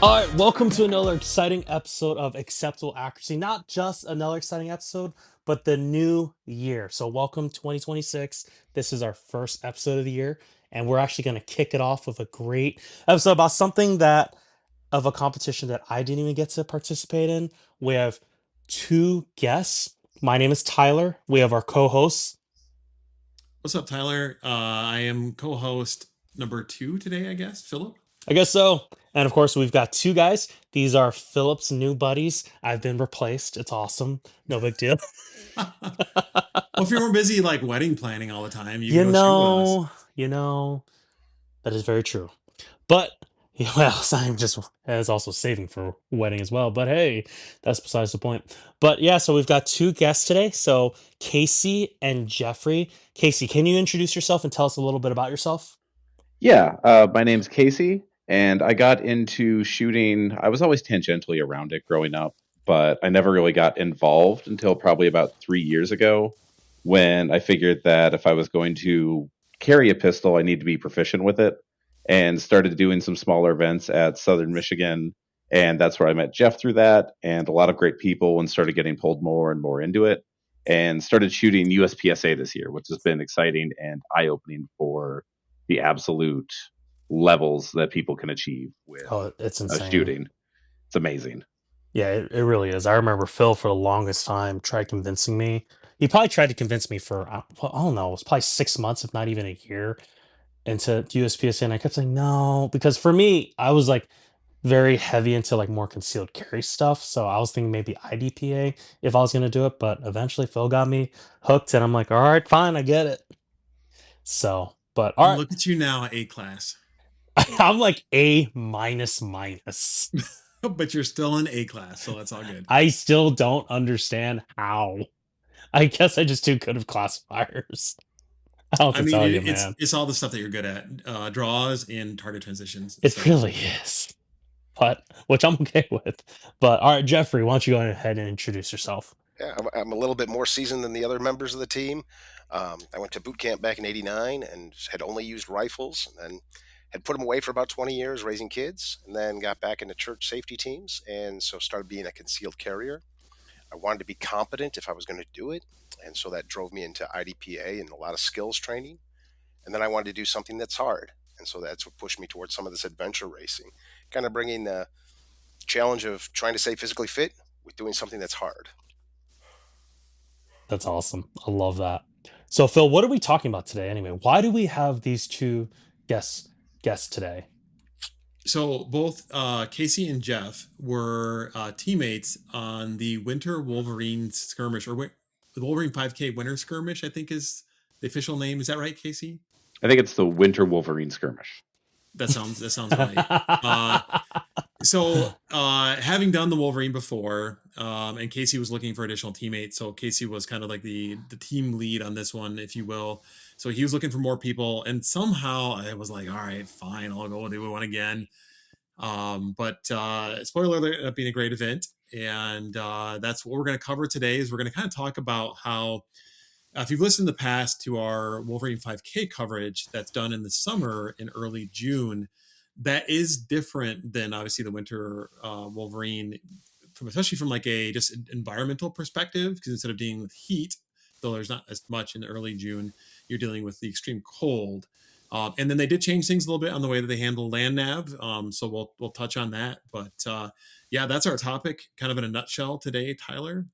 All right, welcome to another exciting episode of Acceptable Accuracy. Not just another exciting episode, but the new year. So, welcome 2026. This is our first episode of the year, and we're actually going to kick it off with a great episode about something that of a competition that I didn't even get to participate in. We have two guests. My name is Tyler. We have our co-hosts. What's up, Tyler? I am co-host number 2 today, I guess. Philip. I guess so. And of course, we've got two guys. These are Philip's new buddies. I've been replaced. It's awesome. No big deal. Well, if you're more busy like wedding planning all the time, you can You go shoot with us. know, you know, that is very true. But well, I'm just as also saving for wedding as well. But hey, that's besides the point. But yeah, so we've got two guests today. So Casey and Jeffrey. Casey, can you introduce yourself and tell us a little bit about yourself? Yeah, my name's Casey, and I got into shooting. I was always tangentially around it growing up, but I never really got involved until probably about 3 years ago when I figured that if I was going to carry a pistol, I need to be proficient with it, and started doing some smaller events at Southern Michigan. And that's where I met Jeff through that, and a lot of great people, and started getting pulled more and more into it, and started shooting USPSA this year, which has been exciting and eye opening for the absolute levels that people can achieve with Oh, it's insane. shooting. It's amazing. Yeah, it really is. I remember Phil for the longest time tried convincing me. He probably tried to convince me for, well, I don't know, it was probably 6 months, if not even a year, into USPSA. And I kept saying no, because for me, I was like very heavy into like more concealed carry stuff. So I was thinking maybe IDPA if I was going to do it. But eventually Phil got me hooked, and I'm like, all right, fine, I get it. So, but all And right, look at you now, A class. I'm like A minus minus. But you're still in A class, so that's all good. I still don't understand how. I guess I just too good of classifiers. I don't I have to mean, tell it, you, it's man. it's all the stuff that you're good at, draws and target transitions. It So really is. But which I'm okay with. But all right, Jeffrey, why don't you go ahead and introduce yourself? Yeah, I'm a little bit more seasoned than the other members of the team. I went to boot camp back in '89 and had only used rifles, and then had put them away for about 20 years raising kids, and then got back into church safety teams, and so started being a concealed carrier. I wanted to be competent if I was going to do it, and so that drove me into IDPA and a lot of skills training. And then I wanted to do something that's hard, and so that's what pushed me towards some of this adventure racing, kind of bringing the challenge of trying to stay physically fit with doing something that's hard. That's awesome. I love that. So Phil, what are we talking about today anyway? Why do we have these two guests guests today? so both Casey and Jeff were teammates on the Winter Wolverine Skirmish, or the Wolverine 5K Winter Skirmish, I think is the official name. Is that right, Casey? I think it's the Winter Wolverine Skirmish. That sounds right. Uh, so having done the Wolverine before, and Casey was looking for additional teammates. So Casey was kind of like the team lead on this one, if you will. So he was looking for more people, and somehow I was like, all right, fine, I'll go do one again. But spoiler alert, it ended up being a great event, and that's what we're going to cover today. Is we're going to kind of talk about how if you've listened in the past to our Wolverine 5K coverage that's done in the summer in early June, that is different than obviously the winter Wolverine, especially from like a just environmental perspective, because instead of dealing with heat, though there's not as much in early June, you're dealing with the extreme cold. And then they did change things a little bit on the way that they handle land nav. So we'll touch on that. But yeah, that's our topic, kind of in a nutshell today, Tyler.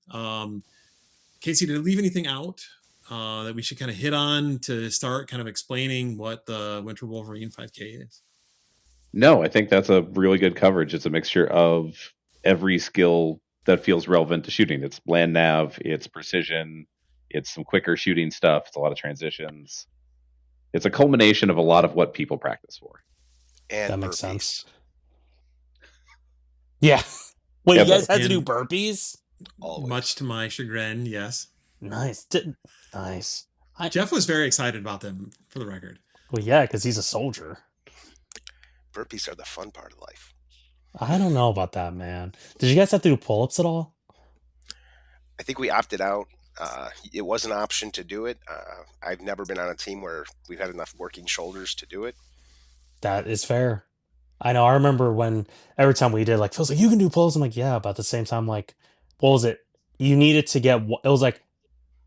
Casey, did I leave anything out that we should kind of hit on to start kind of explaining what the Winter Wolverine 5K is? No, I think that's a really good coverage. It's a mixture of every skill that feels relevant to shooting. It's land nav, it's precision, it's some quicker shooting stuff, it's a lot of transitions. It's a culmination of a lot of what people practice for. That And makes sense. burpees. Yeah. Wait, Yeah, you guys but had to do And burpees? Always. much to my chagrin, yes. Nice. Nice. Jeff was very excited about them, for the record. Well, yeah, because he's a soldier. Burpees are the fun part of life. I don't know about that, man. Did you guys have to do pull-ups at all? I think we opted out. It was an option to do it. I've never been on a team where we've had enough working shoulders to do it. That is fair. I know. I remember when every time we did, like, Phil's like, "You can do pulls." I'm like, "Yeah," but at the same time, like, what was it? You needed to get it was like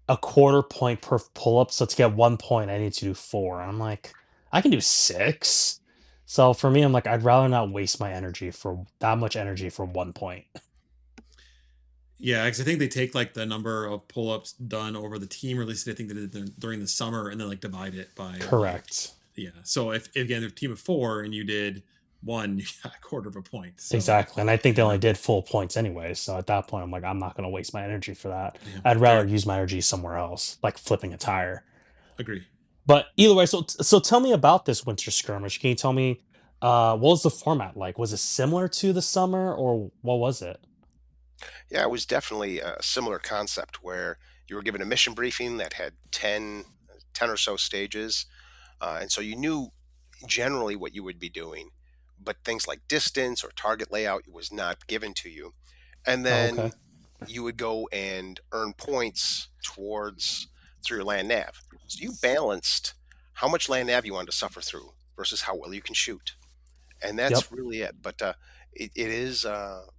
a quarter point per pull up. So to get 1 point, I need to do four. I'm like, I can do six. So for me, I'm like, I'd rather not waste my energy for that much energy for 1 point. Yeah, because I think they take like the number of pull-ups done over the team release. I think they did it during the summer, and then like divide it by like, Correct. yeah. So if again, if a team of four and you did one, you got a quarter of a point. So Exactly. And I think they yeah, only did full points anyway. So at that point, I'm like, I'm not going to waste my energy for that. yeah, I'd fair. rather use my energy somewhere else, like flipping a tire. Agree. But either way, so tell me about this winter skirmish. Can you tell me what was the format like? Was it similar to the summer or what was it? Yeah, it was definitely a similar concept where you were given a mission briefing that had 10 or so stages. And so you knew generally what you would be doing, but things like distance or target layout was not given to you. And Oh, okay. then you would go and earn points towards through your land nav. So you balanced how much land nav you wanted to suffer through versus how well you can shoot, and Yep. that's really it. But it is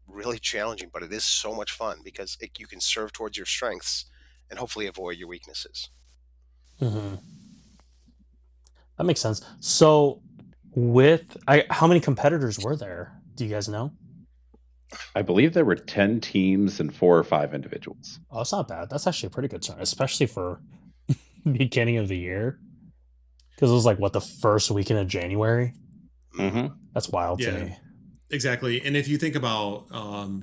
really challenging, but it is so much fun because you can serve towards your strengths and hopefully avoid your weaknesses. Hmm. That makes sense. So how many competitors were there? Do you guys know? I believe there were 10 teams and 4 or 5 individuals. Oh, it's not bad. That's actually a pretty good turn, especially for beginning of the year. Because it was like what the first weekend of January. Hmm. Hmm. That's wild to Yeah, me. exactly. And if you think about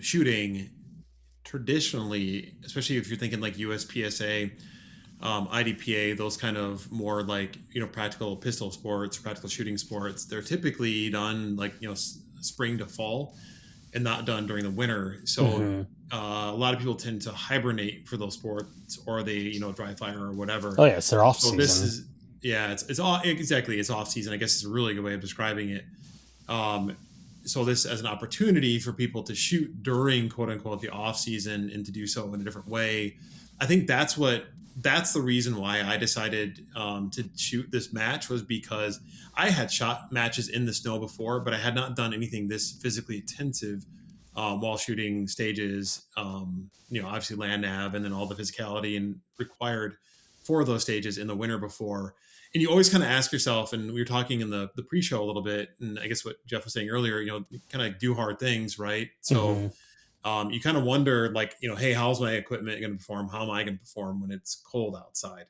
shooting traditionally, especially if you're thinking like USPSA, IDPA, those kind of more like practical pistol sports, practical shooting sports, they're typically done like spring to fall, and not done during the winter. So Hmm. a lot of people tend to hibernate for those sports, or they dry fire or whatever. Oh yeah, it's their off So this season. is yeah, it's all exactly it's off season. I guess it's a really good way of describing it. Um, so this as an opportunity for people to shoot during quote unquote the off season and to do so in a different way. I think that's the reason why I decided to shoot this match, was because I had shot matches in the snow before, but I had not done anything this physically intensive while shooting stages. Obviously land nav and then all the physicality and required for those stages in the winter before. And you always kind of ask yourself, and we were talking in the pre-show a little bit, and I guess what Jeff was saying earlier, kind of do hard things, right? So Hmm. you kind of wonder, like, hey, how's my equipment going to perform? How am I going to perform when it's cold outside?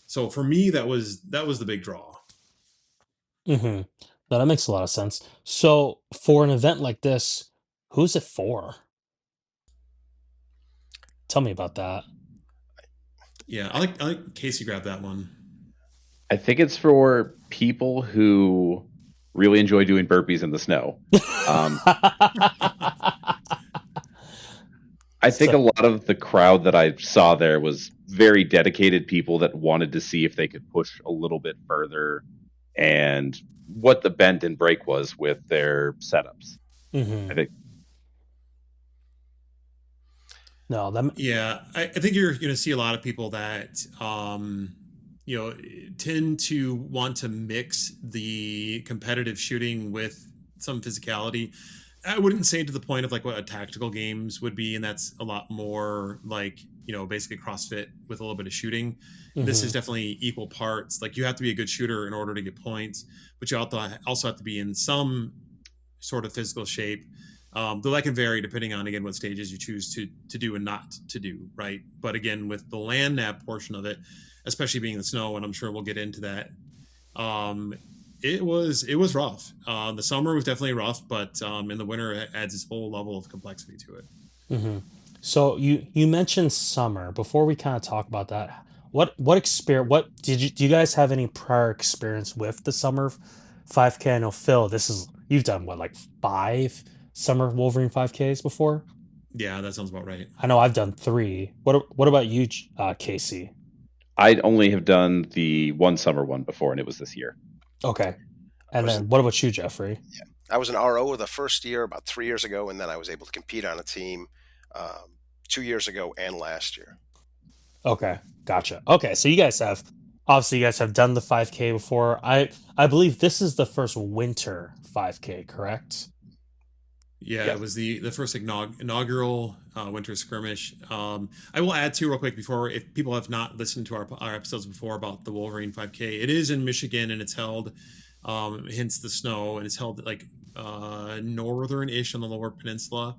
So for me, that was the big draw. Hmm. That makes a lot of sense. So for an event like this, who's it for? Tell me about that. Yeah, I like Casey grabbed that one. I think it's for people who really enjoy doing burpees in the snow. Um, I think a So, lot of the crowd that I saw there was very dedicated people that wanted to see if they could push a little bit further and what the bend and break was with their setups. I mhm. think No, that Yeah, I think you're going to see a lot of people that you know tend to want to mix the competitive shooting with some physicality. I wouldn't say to the point of like what a tactical games would be, and that's a lot more like basically CrossFit with a little bit of shooting. This is mhm. definitely equal parts. Like, you have to be a good shooter in order to get points, but you also have to be in some sort of physical shape. Though that can vary depending on, again, what stages you choose to do and not to do, right? But again, with the land nav portion of it, especially being the snow, and I'm sure we'll get into that, um, it was rough. The summer was definitely rough, but in the winter it adds this whole level of complexity to it. Mhm. So you mentioned summer. Before we kind of talk about that, what experience? What did you do? You guys have any prior experience with the summer 5K? I know Phil. This is you've done what like five summer Wolverine 5Ks before. Yeah, that sounds about right. I know I've done three. What about you, Casey? I'd only have done the one summer one before, and it was this year. Okay, I and was an then what about you, Jeffrey? I was an RO the first year about 3 years ago, and then I was able to compete on a team 2 years ago and last year. Okay, gotcha. Okay, so you guys have Obviously, you guys have done the 5K before. I believe this is the first winter 5K, correct? Yeah, it Yes. was the first inaugural winter skirmish. I will add too real quick before, if people have not listened to our episodes before about the Wolverine 5K, it is in Michigan and it's held, hence the snow, and it's held like northern-ish on the Lower Peninsula.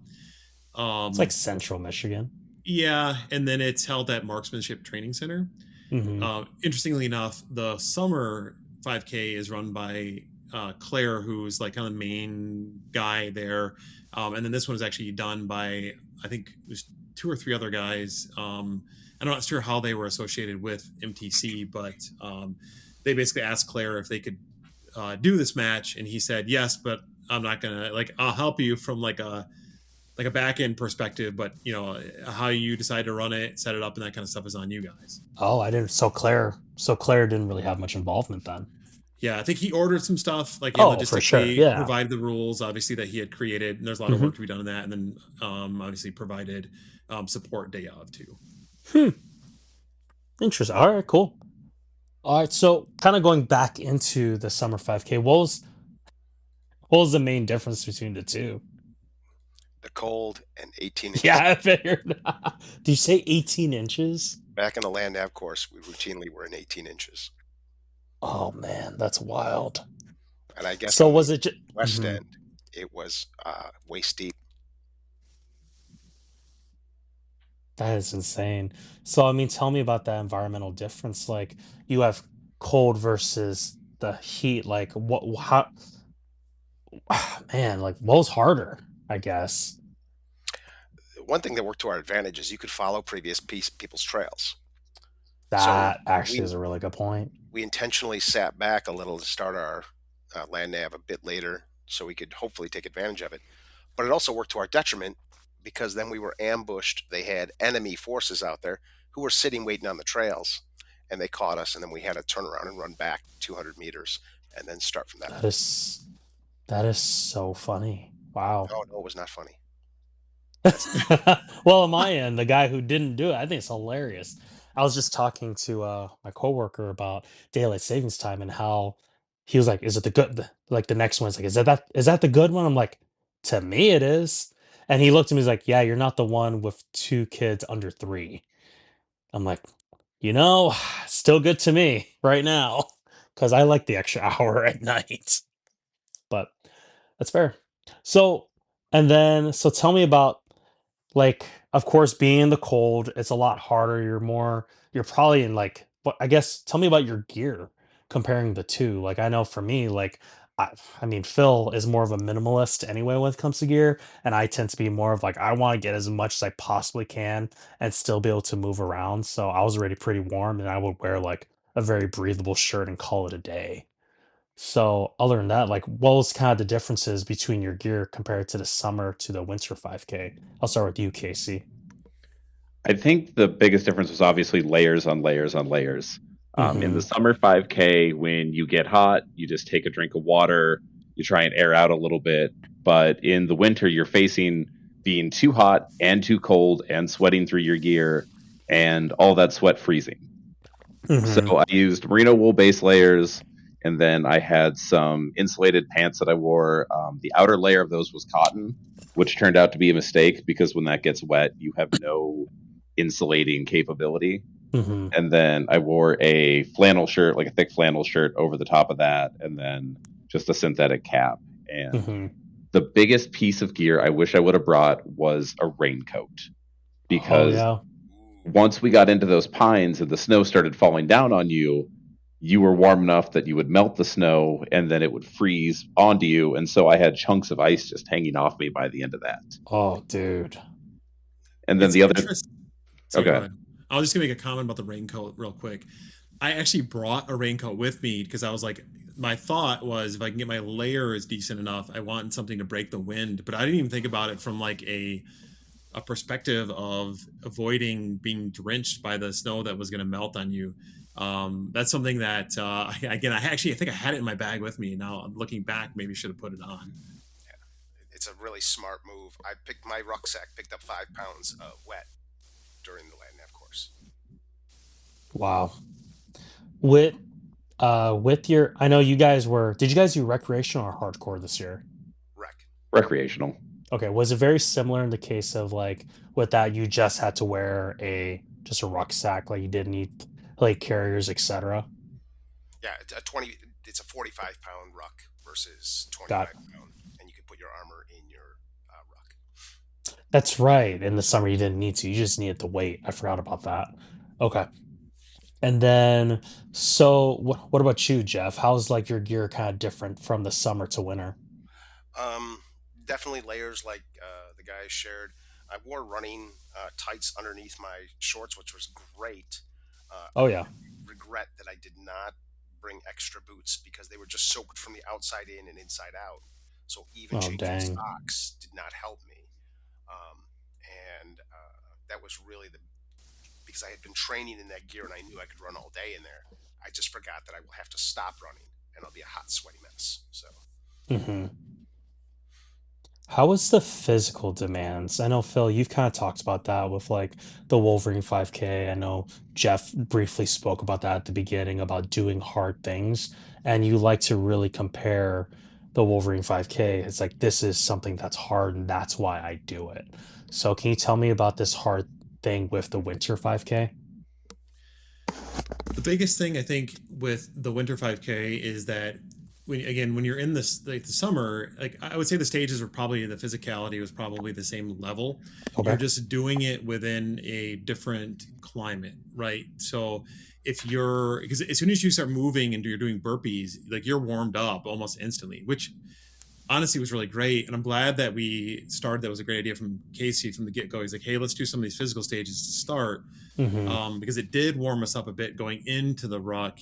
It's like Um, Central Michigan. yeah, and then it's held at Marksmanship Training Center. Hmm. Interestingly enough, the summer 5K is run by Claire, who's like kind of the main guy there, and then this one is actually done by, I think there's two or three other guys. I'm not sure how they were associated with MTC, but they basically asked Claire if they could do this match, and he said yes, but I'm not gonna, like, I'll help you from like a back end perspective, but how you decide to run it, set it up, and that kind of stuff is on you guys. Oh, I didn't. So Claire didn't really have much involvement then. Yeah, I think he ordered some stuff, like, Oh, for sure. logistically Yeah. provided the rules, obviously, that he had created, and there's a lot of Hmm. work to be done in that, and then obviously provided support day of too. Hmm. Interesting. All right. Cool. All right. So, kind of going back into the summer 5K, what was the main difference between the two? The cold and 18 Yeah, inches. I figured. Did you say 18 inches? Back in the land nav course, we routinely were in 18 inches. Oh man, that's wild. And I guess So on the was it just? west end, it was waist deep. That is insane. So I mean, tell me about that environmental difference. Like you have cold versus the heat. Like what? How? Man, like what was harder? I guess One thing that worked to our advantage is you could follow previous people's trails. So that actually we is a really good point. we intentionally sat back a little to start our land nav a bit later so we could hopefully take advantage of it. But it also worked to our detriment because then we were ambushed. They had enemy forces out there who were sitting waiting on the trails, and they caught us. And then we had to turn around and run back 200 meters and then start from that That point. is that is so funny. Wow. Oh no, it was not funny. Well, on my end, the guy who didn't do it, I think it's hilarious. I was just talking to my coworker about daylight savings time and how he was like, "Is it the good?" Like the next one's like, "Is that the good one?" I'm like, "To me, it is." And he looked at me, he's like, "Yeah, you're not the one with two kids under 3." I'm like, still good to me right now because I like the extra hour at night. But that's fair. So, and then, so tell me about, like, of course, being in the cold, it's a lot harder. You're probably in like, what I guess, tell me about your gear comparing the two. Like, I know for me, like, I mean, Phil is more of a minimalist anyway when it comes to gear, and I tend to be more of like, I want to get as much as I possibly can and still be able to move around. So I was already pretty warm, and I would wear like a very breathable shirt and call it a day. So other than that, like what was kind of the differences between your gear compared to the summer to the winter 5K? I'll start with you, Casey. I think the biggest difference was obviously layers on layers on layers. In the Mm-hmm. summer 5K, when you get hot, you just take a drink of water, you try and air out a little bit. But in the winter, you're facing being too hot and too cold and sweating through your gear and all that sweat freezing. So Mm-hmm. I used merino wool base layers, and then I had some insulated pants that I wore. The outer layer of those was cotton, which turned out to be a mistake because when that gets wet, you have no insulating capability. Mm-hmm. And then I wore a flannel shirt, like a thick flannel shirt over the top of that, and then just a synthetic cap. And Mm-hmm. the biggest piece of gear I wish I would have brought was a raincoat Oh because yeah. Ooh. once we got into those pines and the snow started falling down on you, you were warm enough that you would melt the snow and then it would freeze onto you. And so I had chunks of ice just hanging off me by the end of that. Oh dude. And then It's the other, interesting. Sorry, go okay, ahead. I was just gonna make a comment about the raincoat real quick. I actually brought a raincoat with me because I was like, my thought was if I can get my layers decent enough, I want something to break the wind. But I didn't even think about it from like a perspective of avoiding being drenched by the snow that was going to melt on you. That's something that again, I think I had it in my bag with me. Now I'm looking back, maybe should have put it on. It's a really smart move. I picked my rucksack, picked up 5 pounds of wet during the land nav course. Wow. With with your, I know you guys were. Did you guys do recreational or hardcore this year? Wreck. Recreational. Okay, was it very similar in the case of like with that you just had to wear a just a rucksack, like you didn't need like carriers, etc. Yeah, It's a 45-pound ruck versus Got 25 pound, and you can put your armor in your ruck. That's right. In the summer you didn't need to. You just needed the weight. I forgot about that. Okay. And then so what about you, Jeff? How's like your gear kind of different from the summer to winter? Um, Definitely layers like the guys shared. I wore running tights underneath my shorts, which was great. I Oh yeah. regret that I did not bring extra boots because they were just soaked from the outside in and inside out. So even Oh changing dang. socks did not help me. And that was really the because I had been training in that gear and I knew I could run all day in there. I just forgot that I will have to stop running and I'll be a hot, sweaty mess. So Hmm. How was the physical demands? I know Phil, you've kind of talked about that with like the Wolverine 5K. I know Jeff briefly spoke about that at the beginning about doing hard things, and you like to really compare the Wolverine 5K. It's like this is something that's hard, and that's why I do it. So, can you tell me about this hard thing with the Winter 5K? The biggest thing I think with the winter 5K is that when you're in this like the summer, like I would say the stages were probably the physicality was probably the same level. You're Okay. just doing it within a different climate, right? So if you're because as soon as you start moving and you're doing burpees, like you're warmed up almost instantly, which honestly was really great. And I'm glad that we started. That was a great idea from Casey from the get go. He's like, hey, let's do some of these physical stages to start, Mm-hmm. because it did warm us up a bit going into the ruck.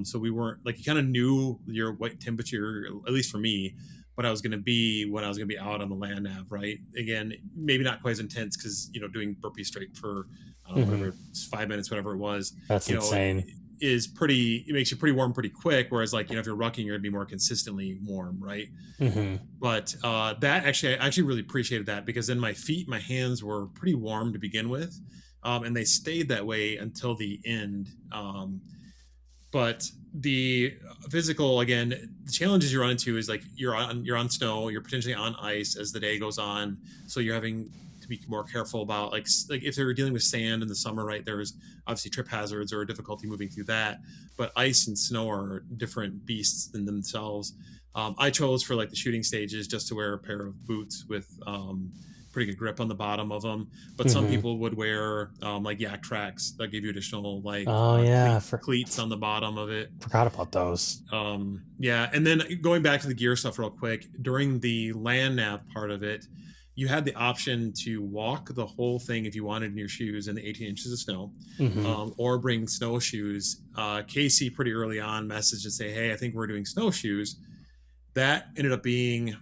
So we weren't like you kind of knew your what temperature, at least for me, what I was going to be when I was going to be out on the land nav. Right. Again, maybe not quite as intense because doing burpee straight for I don't know Mm-hmm. whatever 5 minutes, whatever it was, That's you know, insane. is pretty. It makes you pretty warm pretty quick. Whereas like if you're rucking, you're going to be more consistently warm. Right. Mm-hmm. But that actually, I actually really appreciated that because then my feet, my hands were pretty warm to begin with, and they stayed that way until the end. But the physical, again, the challenges you run into is like you're on snow, you're potentially on ice as the day goes on, so you're having to be more careful about like if they're dealing with sand in the summer, right? There's obviously trip hazards or difficulty moving through that, but ice and snow are different beasts than themselves. I chose for like the shooting stages just to wear a pair of boots with pretty good grip on the bottom of them. But some Mm-hmm. people would wear like yak tracks that give you additional like Oh yeah, cleats on the bottom of it. forgot about those. Yeah, and then going back to the gear stuff real quick, during the land nav part of it, you had the option to walk the whole thing if you wanted in your shoes in the 18 inches of snow, Mm-hmm. or bring snowshoes. Casey pretty early on messaged to say, "Hey, I think we're doing snowshoes." That ended up being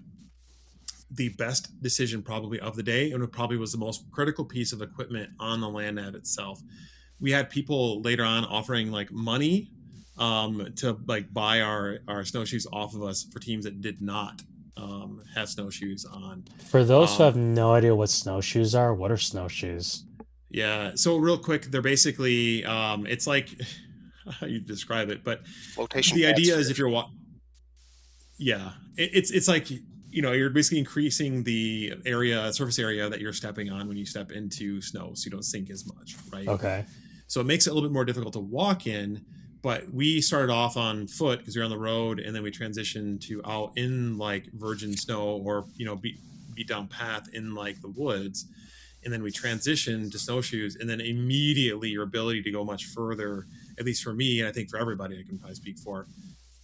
the best decision probably of the day, and it probably was the most critical piece of equipment on the land nav itself. We had people later on offering like money to like buy our snowshoes off of us for teams that did not have snowshoes on. For those who have Um, no idea what snowshoes are, what are snowshoes? yeah, so real quick, they're basically it's like how you describe it, but flotation the pads idea for is your if you're feet. it's like you're basically increasing the area surface area that you're stepping on when you step into snow, so you don't sink as much, right? Okay. So it makes it a little bit more difficult to walk in. But we started off on foot because we were on the road, and then we transitioned to out in like virgin snow or beat down path in like the woods, and then we transitioned to snowshoes, and then immediately your ability to go much further, at least for me, and I think for everybody, I can probably speak for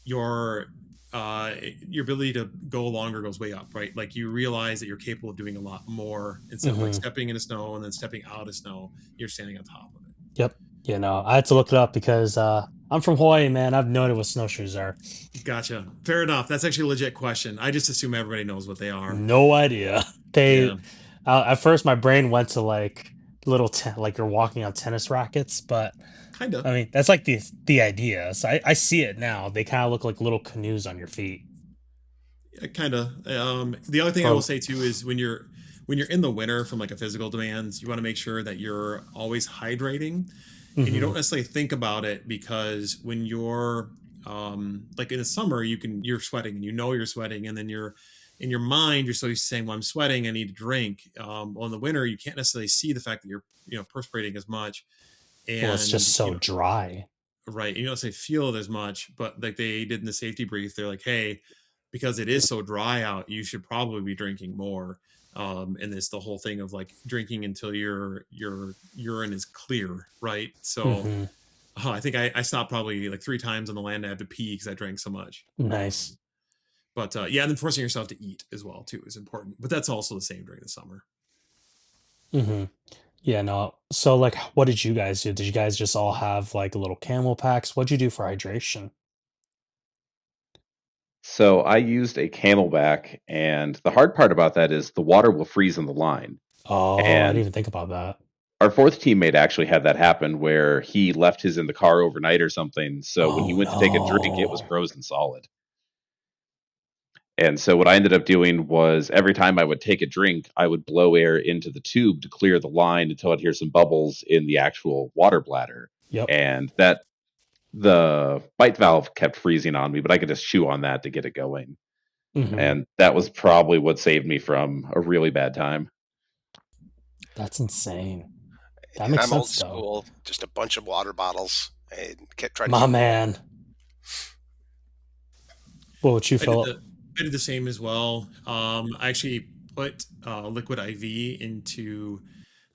your uh, your ability to go longer goes way up, right? Like you realize that you're capable of doing a lot more instead of like Hmm. stepping into snow and then stepping out of snow. You're standing on top of it. Yep. You know, I had to look it up because I'm from Hawaii, man. I've no idea what snowshoes are. Gotcha. Fair enough. That's actually a legit question. I just assume everybody knows what they are. No idea. They Yeah, at first my brain went to like like you're walking on tennis rackets, but kind of. I mean that's like the idea. So I see it now. They kind of look like little canoes on your feet. Yeah, kind of. The other thing I will Or say too is when you're in the winter from like a physical demands, you want to make sure that you're always hydrating. and you Hmm. don't necessarily think about it because when you're like in the summer, you're sweating and you're sweating, and then you're in your mind you're so used to saying, "Well, I'm sweating, I need to drink." Well, in the winter, you can't necessarily see the fact that you're perspirating as much, Well, it's just and so dry. right, you don't say feel it as much, but like they did in the safety brief, they're like, "Hey, because it is so dry out, you should probably be drinking more." And it's the whole thing of like drinking until your urine is clear, right? So Hmm. I think I stopped probably like 3 times on the land. I had to pee because I drank so much. Nice. But yeah, and then forcing yourself to eat as well too is important. But that's also the same during the summer. Hmm. Yeah, no. So, like, what did you guys do? Did you guys just all have like little camel packs? What'd you do for hydration? So I used a Camelback, and the hard part about that is the water will freeze in the line. Oh, I didn't And even think about that. our fourth teammate actually had that happen where he left his in the car overnight or something. So when he Oh went to take a drink, it was no. frozen solid. And so what I ended up doing was every time I would take a drink, I would blow air into the tube to clear the line until I'd hear some bubbles in the actual water bladder. Yep. And that the bite valve kept freezing on me, but I could just chew on that to get it going. Hmm. And that was probably what saved me from a really bad time. That's insane. That And makes I'm old sense though. school, just a bunch of water bottles and try to My keep it. man. What would you, I did Philip? the I did the same as well. I actually put liquid IV into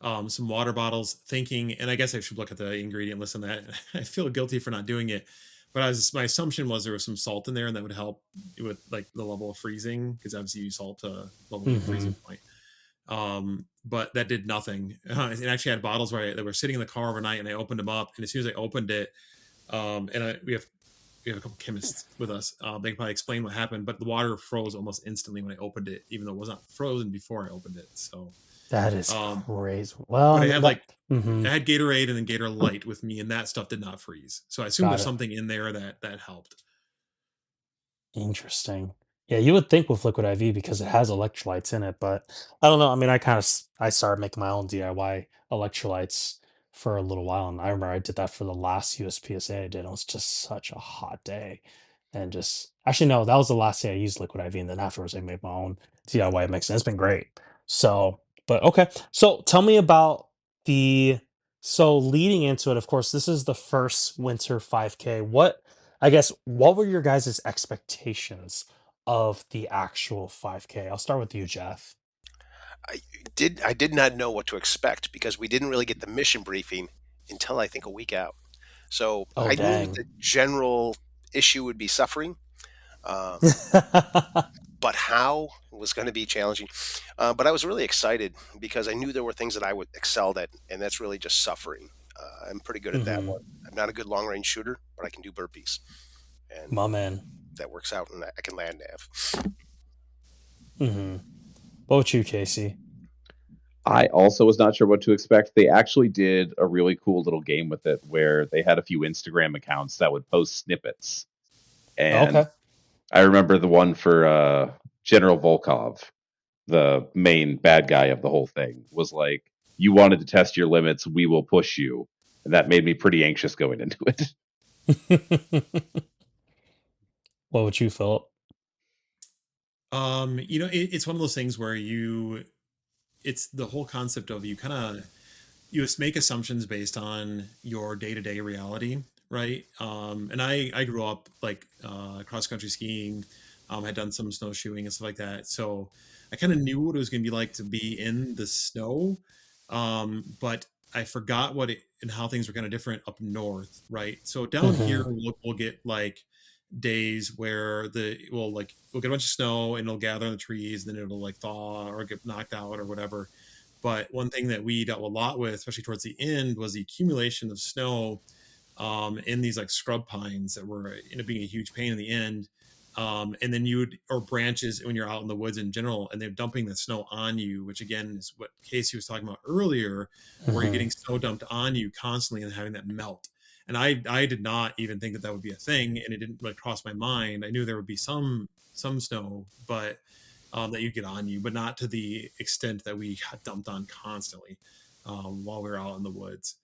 some water bottles, thinking, and I guess I should look at the ingredient list on that. I feel guilty for not doing it, but my assumption was there was some salt in there, and that would help with like the level of freezing because obviously you salt to level your Hmm. freezing point. But that did nothing. It actually had bottles that were sitting in the car overnight, and I opened them up, and as soon as I opened it, we have a couple chemists with us. They can probably explain what happened, but the water froze almost instantly when I opened it, even though it was not frozen before I opened it. So, That is um, crazy. Well, but I I mean had that. like Hmm. I had Gatorade and then Gator Light with me, and that stuff did not freeze. So I assume Got there's it. something in there that helped. Interesting. Yeah, you would think with liquid IV because it has electrolytes in it, but I don't know. I mean, I started making my own DIY electrolytes for a little while, and I remember I did that for the last USPSA I did. It was just such a hot day, and just actually no, that was the last day I used liquid IV, and then afterwards I made my own DIY mix, and it's been great. So, but okay. So tell me about the so leading into it. Of course, this is the first winter 5K. I guess what were your guys' expectations of the actual 5K? I'll start with you, Jeff. I I did not know what to expect because we didn't really get the mission briefing until I think a week out. So Oh, I knew dang. the general issue would be suffering, um, but how was going to be challenging. But I was really excited because I knew there were things that I would excel at, and that's really just suffering. I'm pretty good at that Hmm. one. I'm not a good long range shooter, but I can do burpees, and My man. that works out, and I can land nav. Hmm. What about you, Casey? I also was not sure what to expect. They actually did a really cool little game with it where they had a few Instagram accounts that would post snippets. And Okay. I remember the one for General Volkov, the main bad guy of the whole thing, was like, "You wanted to test your limits, we will push you." And that made me pretty anxious going into it. What would you, Philip? It's one of those things where it's the whole concept of you just make assumptions based on your day-to-day reality, right? And I grew up like cross country skiing, had done some snowshoeing and stuff like that, so I kind of knew what it was going to be like to be in the snow, but I forgot what it and how things were kind of different up north, right? So down here Hmm. we'll get like days where we'll get a bunch of snow and it'll gather in the trees, and then it'll like thaw or get knocked out or whatever. But one thing that we dealt a lot with, especially towards the end, was the accumulation of snow in these like scrub pines that were end up being a huge pain in the end. And then or branches when you're out in the woods in general, and they're dumping the snow on you, which again is what Casey was talking about earlier, where you're Hmm. getting snow dumped on you constantly and having that melt. And I did not even think that that would be a thing, and it didn't like cross my mind. I knew there would be some snow, but that you get on you, but not to the extent that we got dumped on constantly while we were out in the woods.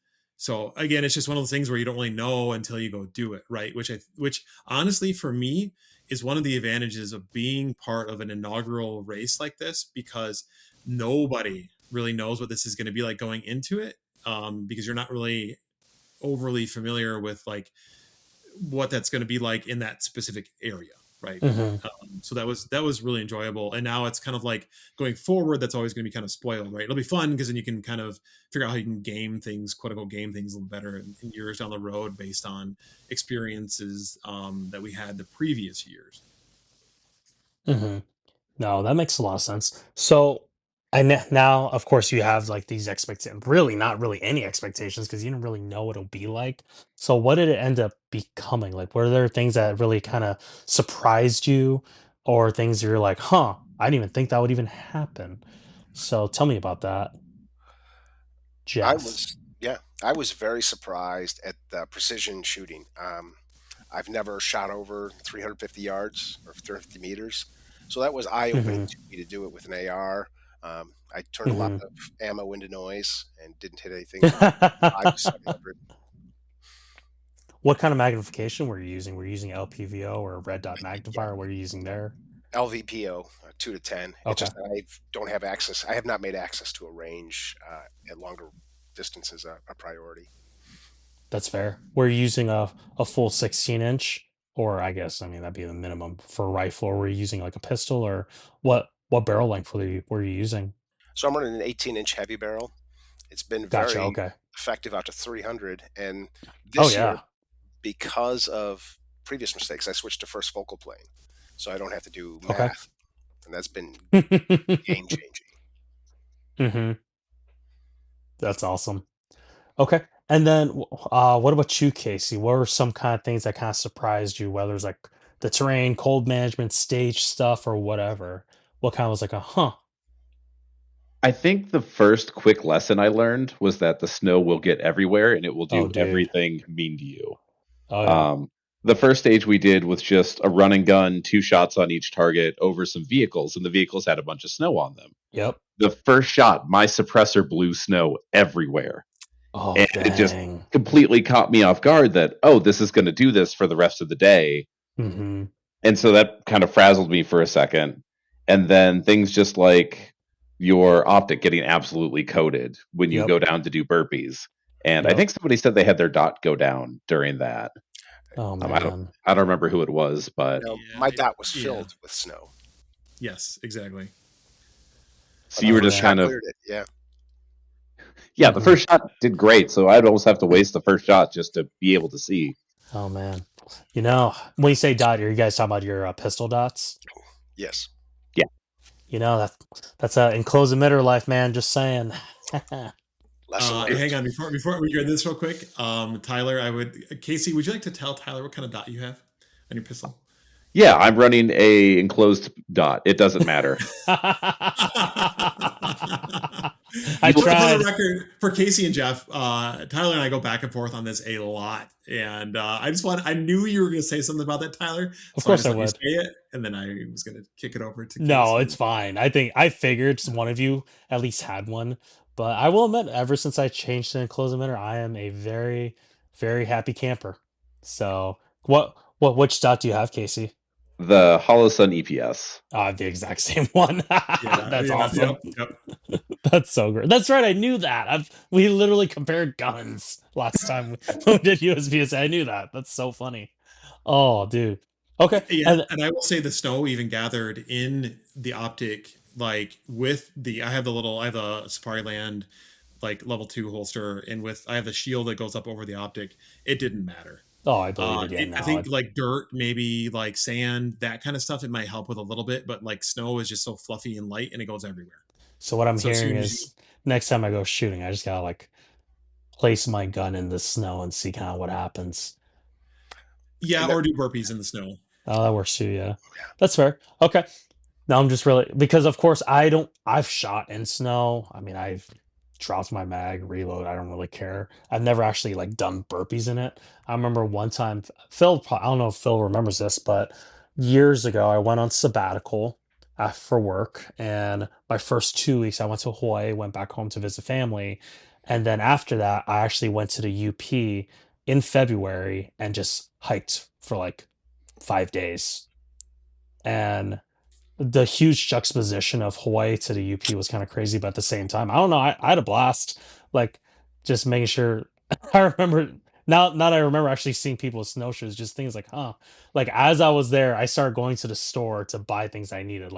So again, it's just one of those things where you don't really know until you go do it, right? Which honestly for me is one of the advantages of being part of an inaugural race like this, because nobody really knows what this is going to be like going into it, because you're not really overly familiar with like what that's going to be like in that specific area, right? Hmm. So that was really enjoyable, and now it's kind of like going forward. That's always going to be kind of spoiled, right? It'll be fun because then you can kind of figure out how you can game things, quote unquote, game things a little better in years down the road based on experiences that we had the previous years. Hmm. No, that makes a lot of sense. So, now, of course, you have like these expectations, really not really any expectations because you didn't really know what it'll be like. So, what did it end up becoming? Like, were there things that really kind of surprised you, or things you're like, huh, I didn't even think that would even happen? So, tell me about that, I Jeff. was, yeah, I was very surprised at the precision shooting. I've never shot over 350 yards or 350 meters, so that was eye opening Hmm. to me to do it with an AR. I turned a lot Hmm. of ammo into noise and didn't hit anything above 5 to 700. What kind of magnification were you using? Were you using LPVO or red dot Yeah, magnifier? What are you using there? LVPO, 2 to 10. It's Okay. just that I don't have access. I have not made access to a range at longer distances a priority. That's fair. We're using a full 16-inch, or I guess I mean that'd be the minimum for a rifle. Or we're using like a pistol, or what barrel length were you using? So I'm running an 18-inch heavy barrel. It's been Gotcha. very Okay. effective out to 300. And Oh this year, yeah. because of previous mistakes, I switched to first focal plane. So I don't have to do Okay. math. And that's been game changing. Hmm. That's awesome. Okay. And then, what about you, Casey? What were some kind of things that kind of surprised you? Whether it's like the terrain, cold management, stage stuff, or whatever. What kind of was like a huh? I think the first quick lesson I learned was that the snow will get everywhere and it will Oh, do dude. everything mean to you. Oh yeah. Um, the first stage we did was just a run and gun, 2 shots on each target over some vehicles, and the vehicles had a bunch of snow on them. Yep. The first shot, my suppressor blew snow everywhere, Oh and it just dang. completely caught me off guard that, oh, this is going to do this for the rest of the day. Hmm. And so that kind of frazzled me for a second. And then things just like your optic getting absolutely coated when you Yep. go down to do burpees. And I Yep. think somebody said they had their dot go down during that. Oh Um, I don't man. I don't remember who it was, but Now, Yeah, my dot was yeah, filled with snow, yes, exactly. so but the you were Oh first just man. shot kind of cleared it. Yeah. yeah, the Hmm. first shot did great, so I'd almost have to waste the first shot just to be able to see. Oh man. When you say dot, are you guys talking about your pistol dots? Yes. Yeah. That's a enclosed emitter life, man. Just saying. Lesson Hang learned. on, before we get this real quick, Tyler, Casey, would you like to tell Tyler what kind of dot you have on your pistol? Yeah, I'm running a enclosed dot. It doesn't matter. I You'll For the tried. record, for Casey and Jeff, Tyler and I go back and forth on this a lot, and I knew you were going to say something about that, Tyler, Of so I course just I let you would. say it, and then I was going to kick it over to No, Casey. it's fine. I think I figured one of you at least had one. But I will admit, ever since I changed to enclosed emitter, I am a very, very happy camper. So, which dot do you have, Casey? the Hollow Sun EPS. The exact same one. Yeah, That's yeah, awesome. yep, yep. That's so great. That's right. I knew that. We literally compared guns last time when we did USPS. I knew that. That's so funny. Oh, dude. Okay. Yeah, And and I will say the snow even gathered in the optic, like with the I have a Safari Land like level 2 holster, and with I have the shield that goes up over the optic. It didn't matter. oh, I believe it. Yeah. I No. think like dirt, maybe like sand, that kind of stuff, it might help with a little bit, but like snow is just so fluffy and light, and it goes everywhere. So what I'm So as hearing soon as you, is next time I go shooting, I just gotta like place my gun in the snow and see kind of what happens. yeah, And that, or do burpees in the snow. Oh, that works too. Yeah, that's fair. Okay. No, I'm just really because of course I don't. I've shot in snow. I mean, I've dropped my mag, reload. I don't really care. I've never actually like done burpees in it. I remember one time, I don't know if Phil remembers this, but years ago I went on sabbatical for work, and my first 2 weeks I went to Hawaii, went back home to visit family, And then after that, I actually went to the UP in February and just hiked for like 5 days. And the huge juxtaposition of Hawaii to the UP was kind of crazy, but at the same time, I don't know. I had a blast, like just making sure. I remember now that I remember actually seeing people with snowshoes, just things like, huh. Like as I was there, I started going to the store to buy things I needed,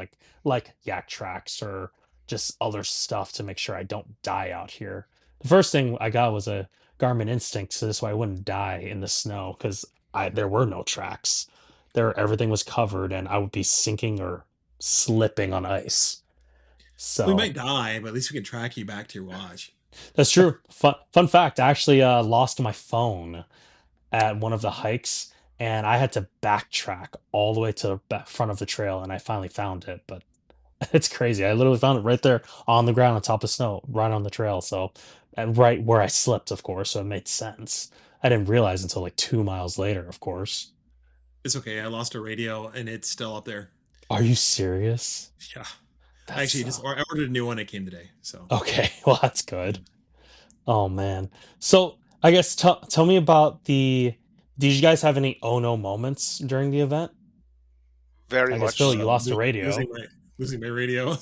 like yak tracks or just other stuff to make sure I don't die out here. The first thing I got was a Garmin Instinct, so this way I wouldn't die in the snow because I there were no tracks. There, everything was covered, and I would be sinking or slipping on ice. We So might die, but at least we can track you back to your watch. that's true. Fun fact: I actually lost my phone at one of the hikes, and I had to backtrack all the way to the front of the trail, and I finally found it. But it's crazy. I literally found it right there on the ground on top of snow, right on the trail. So, and right where I slipped, of course. So it made sense. I didn't realize until like 2 miles later, of course. It's okay. I lost a radio and it's still up there. Are you serious? Yeah. I That's actually I ordered a new one. It came today. So okay. Well, that's good. Oh man. So I guess tell me about the. Did you guys have any oh no moments during the event? Very I guess much Phil, you so. lost a losing radio. my radio.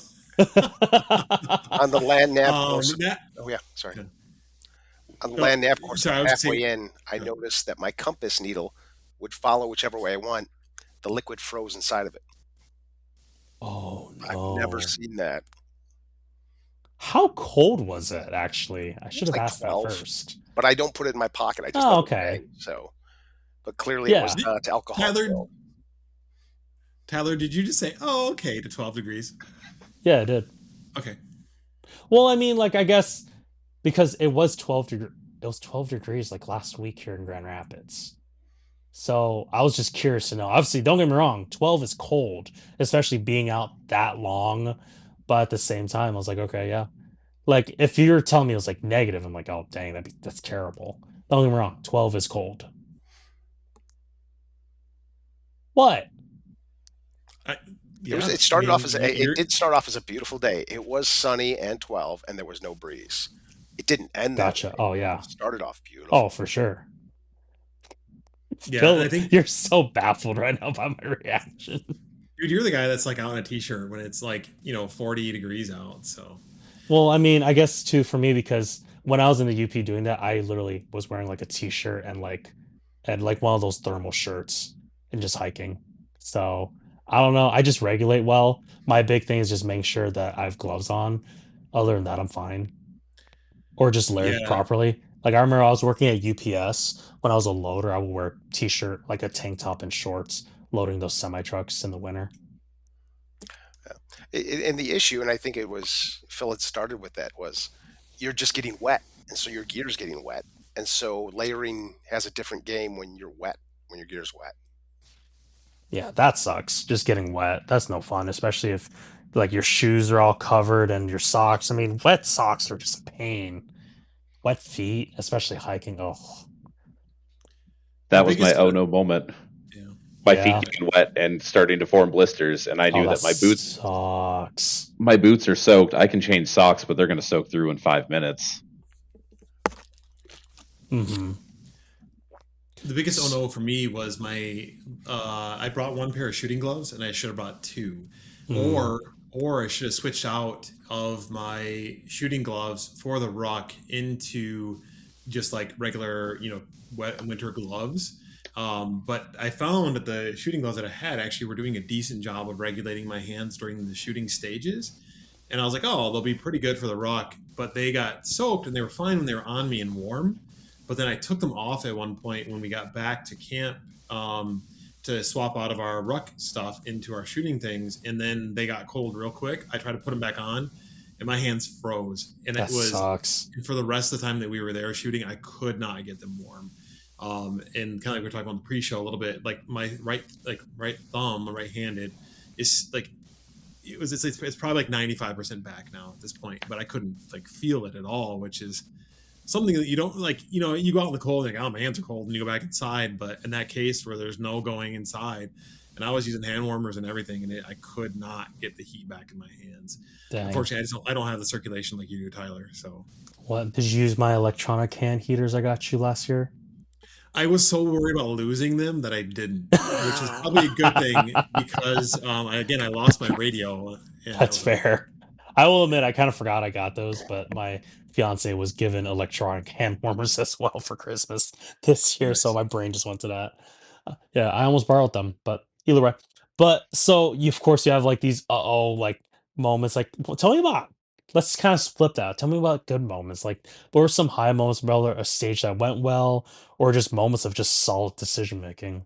On the land nav course. That Oh yeah, sorry. Good. On the No, land nav course, sorry, I about was halfway saying. in, I noticed that my compass needle would follow whichever way I want. The liquid froze inside of it. Oh I've never no. seen that. How cold was it actually? I It should was have like asked that 12, first. but I don't put it in my pocket. I just Oh, let it okay. hang. So, but clearly it was Yeah. not alcohol Tyler, filled. Tyler, did you just say, "Oh, okay," to 12 degrees? Yeah, it did. Okay. Well, I mean, like I guess because it was 12 degrees like last week here in Grand Rapids. So I was just curious to know. Obviously, don't get me wrong, 12 is cold, especially being out that long. But at the same time, I was like, okay, yeah. Like if you're telling me it was like negative, I'm like, oh dang, that's terrible. Don't get me wrong, 12 is cold. What? I, It was. yeah, It I started off mean, as it did start off as a beautiful day. It was sunny and 12, and there was no breeze. It didn't end that Gotcha. way. Oh It yeah. started off Oh, beautiful. for sure. yeah. I Phil, think, you're so baffled right now by my reaction. dude, you're the guy that's like out in a t-shirt when it's like 40 degrees out. So Well, I mean, I guess too for me because when I was in the UP doing that, I literally was wearing like a t-shirt and like one of those thermal shirts and just hiking. So I don't know. I just regulate well. My big thing is just making sure that I have gloves on. Other than that, I'm fine. Or just layered yeah, properly. Like I remember I was working at UPS when I was a loader. I would wear a t-shirt, like a tank top and shorts, loading those semi trucks in the winter. And the issue, and I think it was Phil had started with that, was you're just getting wet, and so your gear's getting wet, and so layering has a different game when you're wet, when your gear's wet. Yeah, that sucks. Just getting wet. That's no fun, especially if like your shoes are all covered and your socks. I mean, wet socks are just a pain. Wet feet, especially hiking. Oh, the That was my biggest. oh no moment. Yeah. My feet yeah. getting wet and starting to form blisters, and I Oh, knew that that sucks. my boots are soaked. I can change socks, but they're going to soak through in 5 minutes. Mm-hmm. The biggest oh no for me was my I brought one pair of shooting gloves and I should have brought two. Mm, Or I should have switched out of my shooting gloves for the ruck into just like regular, wet winter gloves. But I found that the shooting gloves that I had actually were doing a decent job of regulating my hands during the shooting stages. And I was like, oh, they'll be pretty good for the ruck. But they got soaked and they were fine when they were on me and warm. But then I took them off at one point when we got back to camp to swap out of our ruck stuff into our shooting things. And then they got cold real quick. I tried to put them back on and my hands froze. And it that was, sucks. and for the rest of the time that we were there shooting, I could not get them warm. And kind of like we are talking about the pre-show a little bit, like my right thumb, right-handed, is like it's probably like 95% back now at this point, but I couldn't like feel it at all, which is something that you don't like. You go out in the cold and like, oh, my hands are cold, and you go back inside. But in that case where there's no going inside, and I was using hand warmers and everything, and I could not get the heat back in my hands. Dang. Unfortunately, I don't have the circulation like you do, Tyler. So What did you use my electronic hand heaters I got you last year? I was so worried about losing them that I didn't, which is probably a good thing because I lost my radio, and that That's was a fair. I will admit I kind of forgot I got those, but my fiance was given electronic hand warmers as well for Christmas this year, so nice. my brain just went to that. Yeah, I almost borrowed them, but either way. But so you, of course, you have like these like moments. Like, tell me about. Let's kind of flip that. Tell me about good moments. Like, what were some high moments, whether a stage that went well, or just moments of just solid decision making?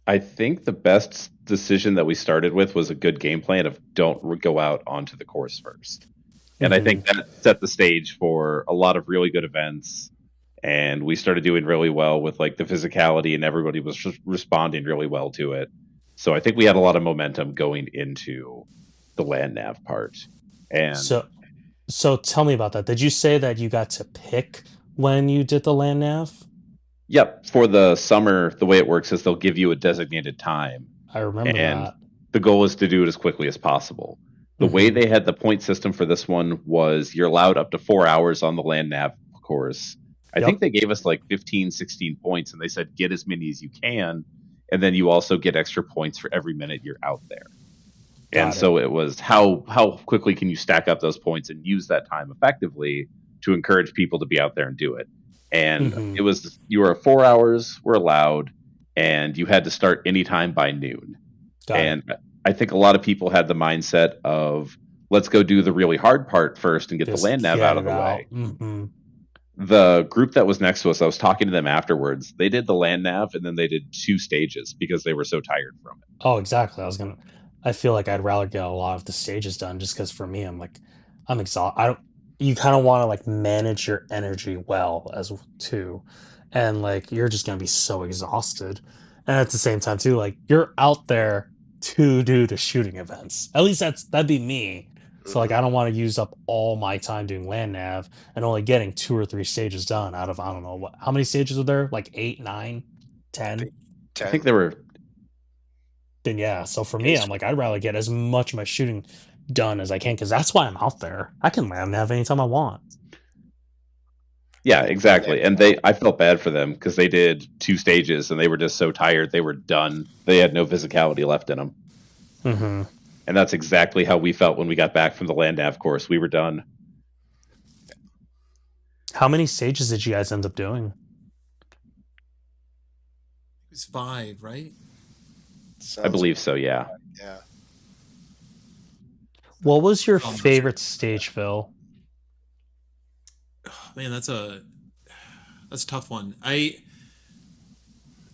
I think the best decision that we started with was a good game plan of don't go out onto the course first. And I Mm-hmm. think that set the stage for a lot of really good events. And we started doing really well with like the physicality, and everybody was responding really well to it. So I think we had a lot of momentum going into the land nav part. And So So tell me about that. Did you say that you got to pick when you did the land nav? yep, for the summer, the way it works is they'll give you a designated time, I remember and that. the goal is to do it as quickly as possible. The way Hmm. they had the point system for this one was you're allowed up to 4 hours on the land nav course. I think Yep. they gave us like 15, 16 points, and they said get as many as you can. And then you also get extra points for every minute you're out there. And Got it. so it was how quickly can you stack up those points and use that time effectively to encourage people to be out there and do it. And Hmm. it was you were 4 hours were allowed, and you had to start anytime by noon. Got it. And I think a lot of people had the mindset of let's go do the really hard part first and get the Just land nav get out of it the out. way. Hmm. The group that was next to us, I was talking to them afterwards. They did the land nav and then they did 2 stages because they were so tired from it. Oh, exactly. I feel like I'd rather get a lot of the stages done just because for me, I'm exhausted. I don't, you kind of want to like manage your energy well as too. And like, you're just going to be so exhausted. And at the same time too, like you're out there to do the shooting events. At least that'd be me. So like, Hmm. I don't want to use up all my time doing land nav and only getting 2 or 3 stages done out of, I don't know how many stages are there? Like eight, nine, I 10. think I think 10. there were Then yeah, so for me, I'm Case. like, I'd rather get as much of my shooting done as I can because that's why I'm out there. I can land nav anytime I want. yeah, Yeah. exactly. And I felt bad for them because they did 2 stages and they were just so tired. They were done. They had no physicality left in them. Hmm. And that's exactly how we felt when we got back from the land nav course. We were done. How many stages did you guys end up doing? It was 5, right? I Sounds. believe so, yeah. Yeah. What was your I'm not sure. favorite stage, Phil? Man, that's a tough one.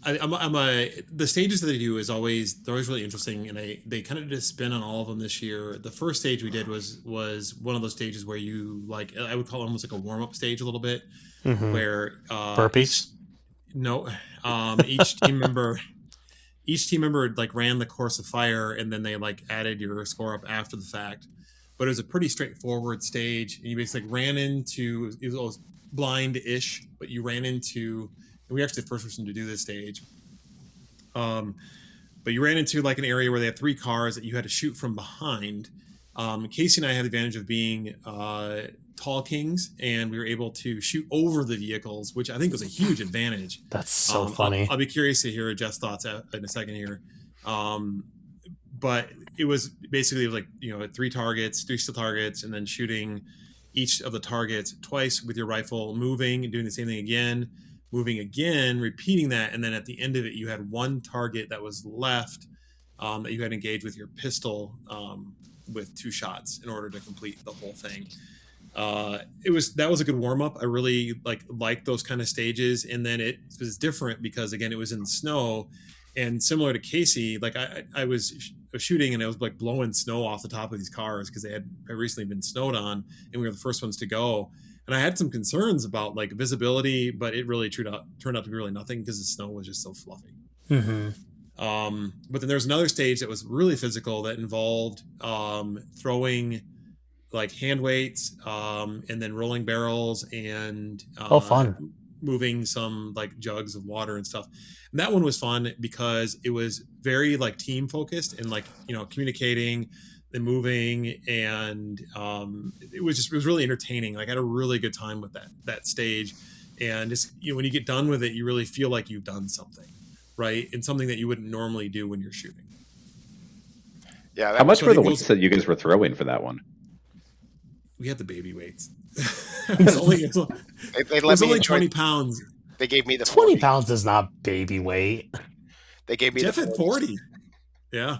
I'm a the stages that they do is always they're always really interesting, and they kind of did a spin on all of them this year. The first stage we did was one of those stages where you like I would call it almost like a warm up stage a little bit, Hmm. where each Burpees? no each team member like ran the course of fire, and then they like added your score up after the fact. But it was a pretty straightforward stage, and you basically ran into it was blind-ish, but you ran into and we were actually the first person to do this stage. Um, but you ran into like an area where they had 3 cars that you had to shoot from behind. Casey and I had the advantage of being tall kings, and we were able to shoot over the vehicles, which I think was a huge advantage. That's so funny. I'll be curious to hear Jeff's thoughts in a second here. Um, but it was basically like 3 targets, 3 still targets, and then shooting each of the targets twice with your rifle, moving and doing the same thing again, moving again, repeating that, and then at the end of it, you had 1 target that was left that you had engaged with your pistol with 2 shots in order to complete the whole thing. That was a good warm up. I really like those kind of stages, and then it was different because again it was in the snow, and similar to Casey, like I was shooting and it was like blowing snow off the top of these cars because they had recently been snowed on, and we were the first ones to go. And I had some concerns about like visibility, but it really turned out to be really nothing because the snow was just so fluffy. Hmm. But then there's another stage that was really physical that involved throwing like hand weights and then rolling barrels and Oh, fun. moving some like jugs of water and stuff. And that one was fun because it was very like team focused and like, communicating and moving, and it was really entertaining. Like I had a really good time with that stage, and just when you get done with it, you really feel like you've done something, right? And something that you wouldn't normally do when you're shooting. Yeah, How much were the those- weights that you guys were throwing for that one? We had the baby weights. It was only, it they let was me only enjoy. 20 pounds. They gave me the 20 40. pounds is not baby weight. They gave me Jeff the had 40. Yeah.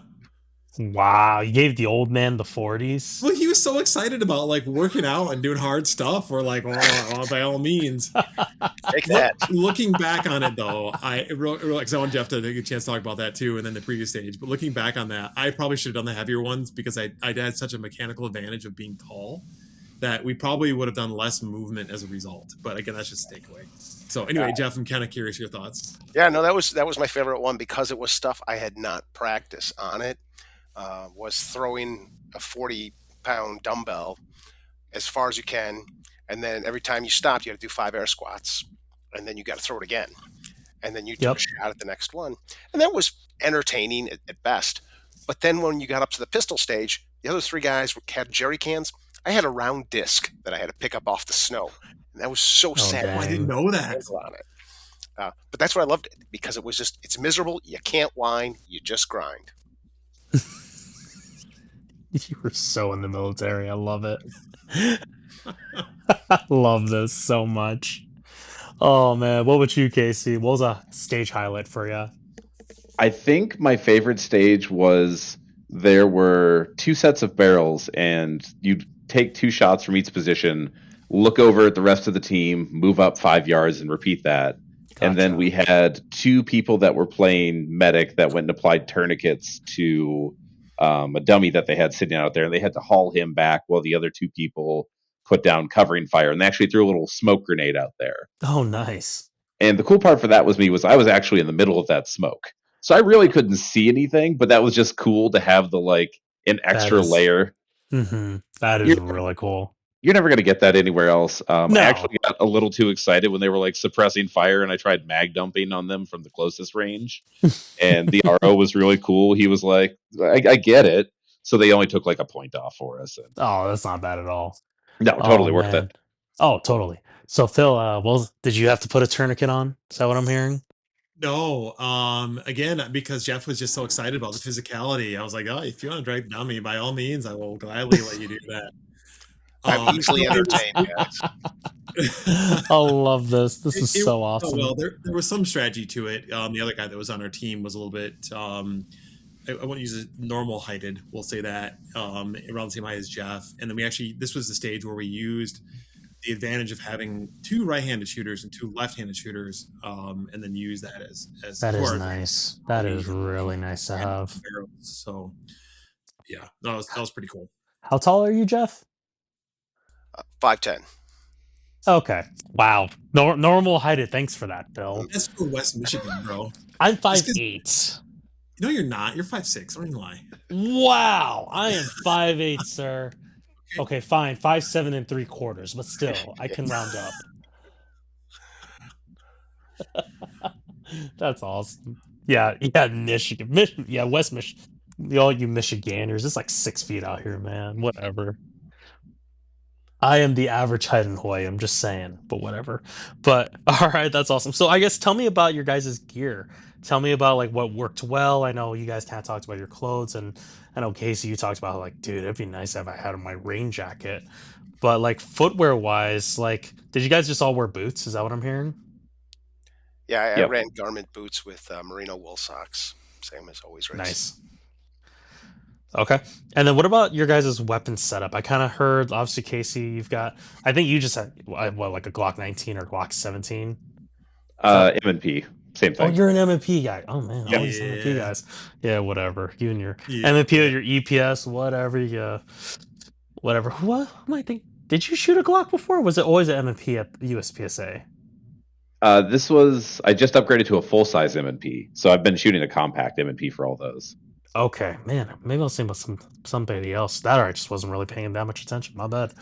Wow, you gave the old man the 40s. Well, he was so excited about like working out and doing hard stuff. We're like, well, by all means. Take that. Looking back on it, though, because I want Jeff to take a chance to talk about that too, and then the previous stage. But looking back on that, I probably should have done the heavier ones because I had such a mechanical advantage of being tall that we probably would have done less movement as a result. But again, that's just a takeaway. So anyway, Jeff, I'm kind of curious your thoughts. Yeah, no, that was my favorite one because it was stuff I had not practiced on it. Was throwing a 40-pound dumbbell as far as you can, and then every time you stopped, you had to do 5 air squats, and then you got to throw it again, and then you took a shot at the next one, and that was entertaining at best. But then when you got up to the pistol stage, the other 3 guys had jerry cans. I had a round disc that I had to pick up off the snow, and that was so sad. dang. I didn't know that. On it. But that's why I loved it, because it was just, it's miserable. You can't whine. You just grind. You were so in the military. I love it. I love this so much. Oh, man. What about you, Casey? What was a stage highlight for you? I think my favorite stage was there were 2 sets of barrels, and you'd take 2 shots from each position, look over at the rest of the team, move up 5 yards, and repeat that. Gotcha. And then we had 2 people that were playing medic that went and applied tourniquets to a dummy that they had sitting out there, and they had to haul him back while the other 2 people put down covering fire. And they actually threw a little smoke grenade out there. Oh, nice. And the cool part for that was I was actually in the middle of that smoke. So I really couldn't see anything, but that was just cool to have an extra layer. Mm-hmm. That is really cool. You're never going to get that anywhere else. No. I actually got a little too excited when they were suppressing fire, and I tried mag dumping on them from the closest range. And the RO was really cool. He was like, I get it. So they only took a point off for us. And, oh, that's not bad at all. no, totally worth it. Oh, totally. So Phil, did you have to put a tourniquet on? Is that what I'm hearing? No, again, because Jeff was just so excited about the physicality. I was like, oh, if you want to drag dummy, by all means, I will gladly let you do that. I'm easily entertained, guys. I love this. This is so awesome. Well, there was some strategy to it. The other guy that was on our team was a little bit, I won't use a normal heighted, we'll say that, around the same height as Jeff. And then this was the stage where we used the advantage of having 2 right-handed shooters and 2 left-handed shooters, and then use that as that is nice. That is really nice to have. So yeah, that was pretty cool. How tall are you, Jeff? 5'10". Okay. Wow. Normal heighted. Thanks for that, Phil. That's for West Michigan, bro. I'm 5'8". No, you're not. You're 5'6". Don't even lie. Wow. I am 5'8", sir. Okay, fine. 5'7 3/4, but still, I can round up. That's awesome. Yeah, Michigan. West Michigan. All you Michiganders, it's 6 feet out here, man. Whatever. I am the average height in Hawaii. I'm just saying, but whatever. But all right, that's awesome. So I guess tell me about your guys' gear. Tell me about what worked well. I know you guys kind of talked about your clothes, and I know Casey, you talked about dude, it'd be nice if I had my rain jacket. But footwear wise, did you guys just all wear boots? Is that what I'm hearing? Yeah, I ran garment boots with merino wool socks. Same as always. Race. Nice. Okay. And then what about your guys' weapon setup? I kind of heard, obviously, Casey, you've got, I think you just had, a Glock 19 or Glock 17? M&P. Same thing. Oh, you're an M&P guy. Oh, man. All these M&P guys. Yeah, whatever. You and your M&P or your EPS, whatever. Whatever. What am I thinking? Did you shoot a Glock before? Or was it always an M&P at USPSA? I just upgraded to a full-size M&P. So I've been shooting a compact M&P for all those. Okay, man. Maybe I was thinking about somebody else. That or I just wasn't really paying that much attention. My bad.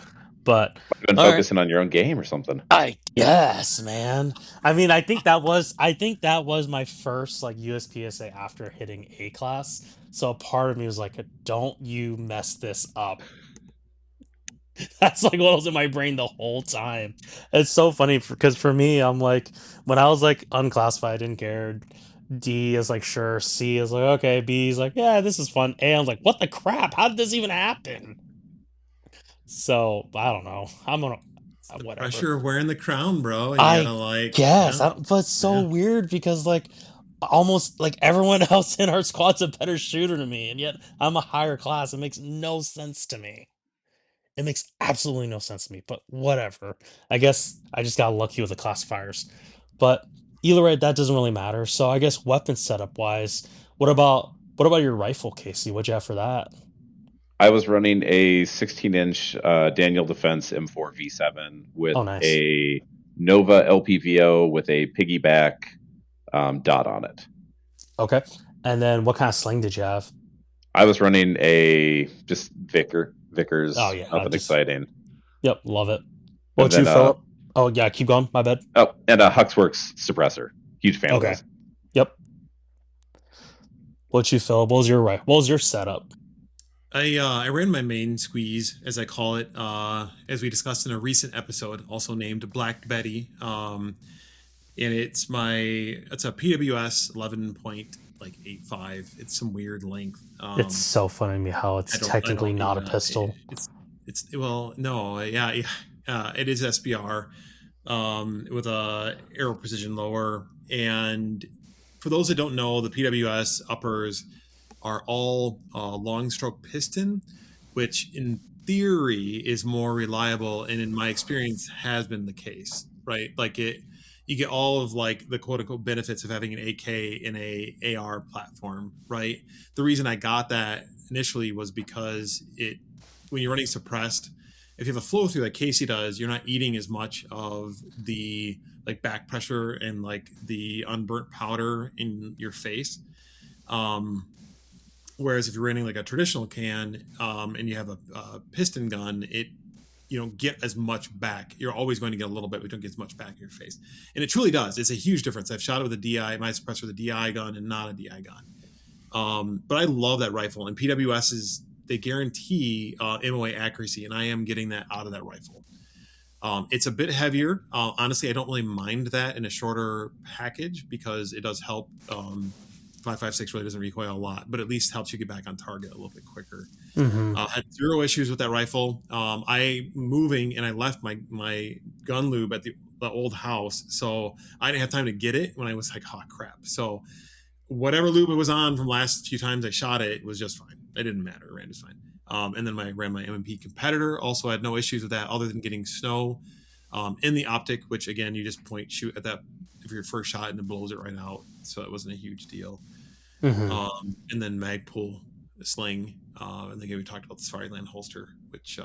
But You've been all right, focusing on your own game or something. I guess, man. I mean, I think that was my first like USPSA after hitting A class. So a part of me was like, "Don't you mess this up." That's like what was in my brain the whole time. It's so funny because for me, I'm like, when I was like unclassified, I didn't care. D is like, sure. C is like, okay. B is like, yeah, this is fun. A, I'm like, what the crap? How did this even happen? So I don't know. I'm gonna The whatever. pressure of wearing the crown, bro, and you I gotta like, guess, yeah, but it's so yeah. weird because like almost like everyone else in our squad's a better shooter to me, and yet I'm a higher class. It makes no sense to me. It makes absolutely no sense to me, but whatever. I guess I just got lucky with the classifiers. But either way, that doesn't really matter. So I guess weapon setup wise, what about your rifle, Casey? What'd you have for that? I was running a 16-inch Daniel Defense M4 V7 with Oh, nice. a Nova LPVO with a piggyback dot on it. Okay. And then what kind of sling did you have? I was running a just Oh Vickers, yeah, nothing just exciting, yep, love it. and What you, then Philip? Oh yeah, keep going. My bad. and a Huxworks suppressor. Huge fan of Okay. those. Yep. What you, Philip? What was your setup? I ran my main squeeze, as I call it, as we discussed in a recent episode, also named Black Betty. And it's a PWS 11.85. It's some weird length. It's so funny to me how it's I technically don't not a yeah, pistol. it's well no yeah, it is SBR, with a arrow precision lower. And for those that don't know, the PWS uppers are all long stroke piston, which in theory is more reliable, and in my experience has been the case, right? Like you get all of like the quote unquote benefits of having an AK in a AR platform, right? The reason I got that initially was because when you're running suppressed, if you have a flow through like Casey does, you're not eating as much of the like back pressure and like the unburnt powder in your face. Um, Whereas if you're running like a traditional can, and you have a piston gun, you don't get as much back. You're always going to get a little bit, but you don't get as much back in your face. And it truly does. It's a huge difference. I've shot it with a DI, my suppressor with a DI gun and not a DI gun. But I love that rifle. And PWSs, they guarantee MOA accuracy, and I am getting that out of that rifle. It's a bit heavier. Honestly, I don't really mind that in a shorter package because it does help. 5.56 really doesn't recoil a lot, but at least helps you get back on target a little bit quicker. Mm-hmm. Had zero issues with that rifle. I moving and I left my gun lube at the old house, so I didn't have time to get it when I was like, oh crap. So whatever lube it was on from last few times I shot it was just fine. It didn't matter. It ran just fine. And then I ran my M&P competitor. Also had no issues with that other than getting snow in the optic, which again, you just shoot at that if your first shot and it blows it right out. So it wasn't a huge deal. Mm-hmm. And then Magpul sling. And again, we talked about the Safariland holster, which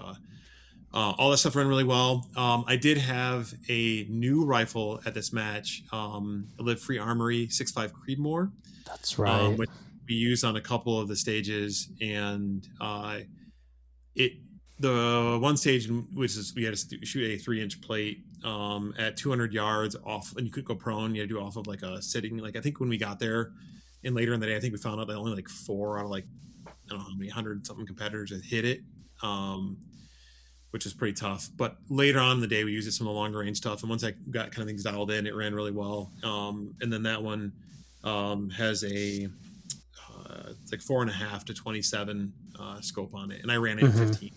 all that stuff ran really well. I did have a new rifle at this match, a Live Free Armory 6.5 Creedmoor, That's right. which we used on a couple of the stages. And it the one stage, which is we had to shoot a 3-inch plate at 200 yards off, and you couldn't go prone. You had to do off of like a sitting. Like I think when we got there, and later in the day, I think we found out that only like 4 out of like I don't know how many 100-something competitors had hit it, which is pretty tough. But later on in the day, we used it some of the longer range stuff, and once I got kind of things dialed in, it ran really well. And then that one has a it's like 4.5 to 27 scope on it, and I ran it at Mm-hmm. 15.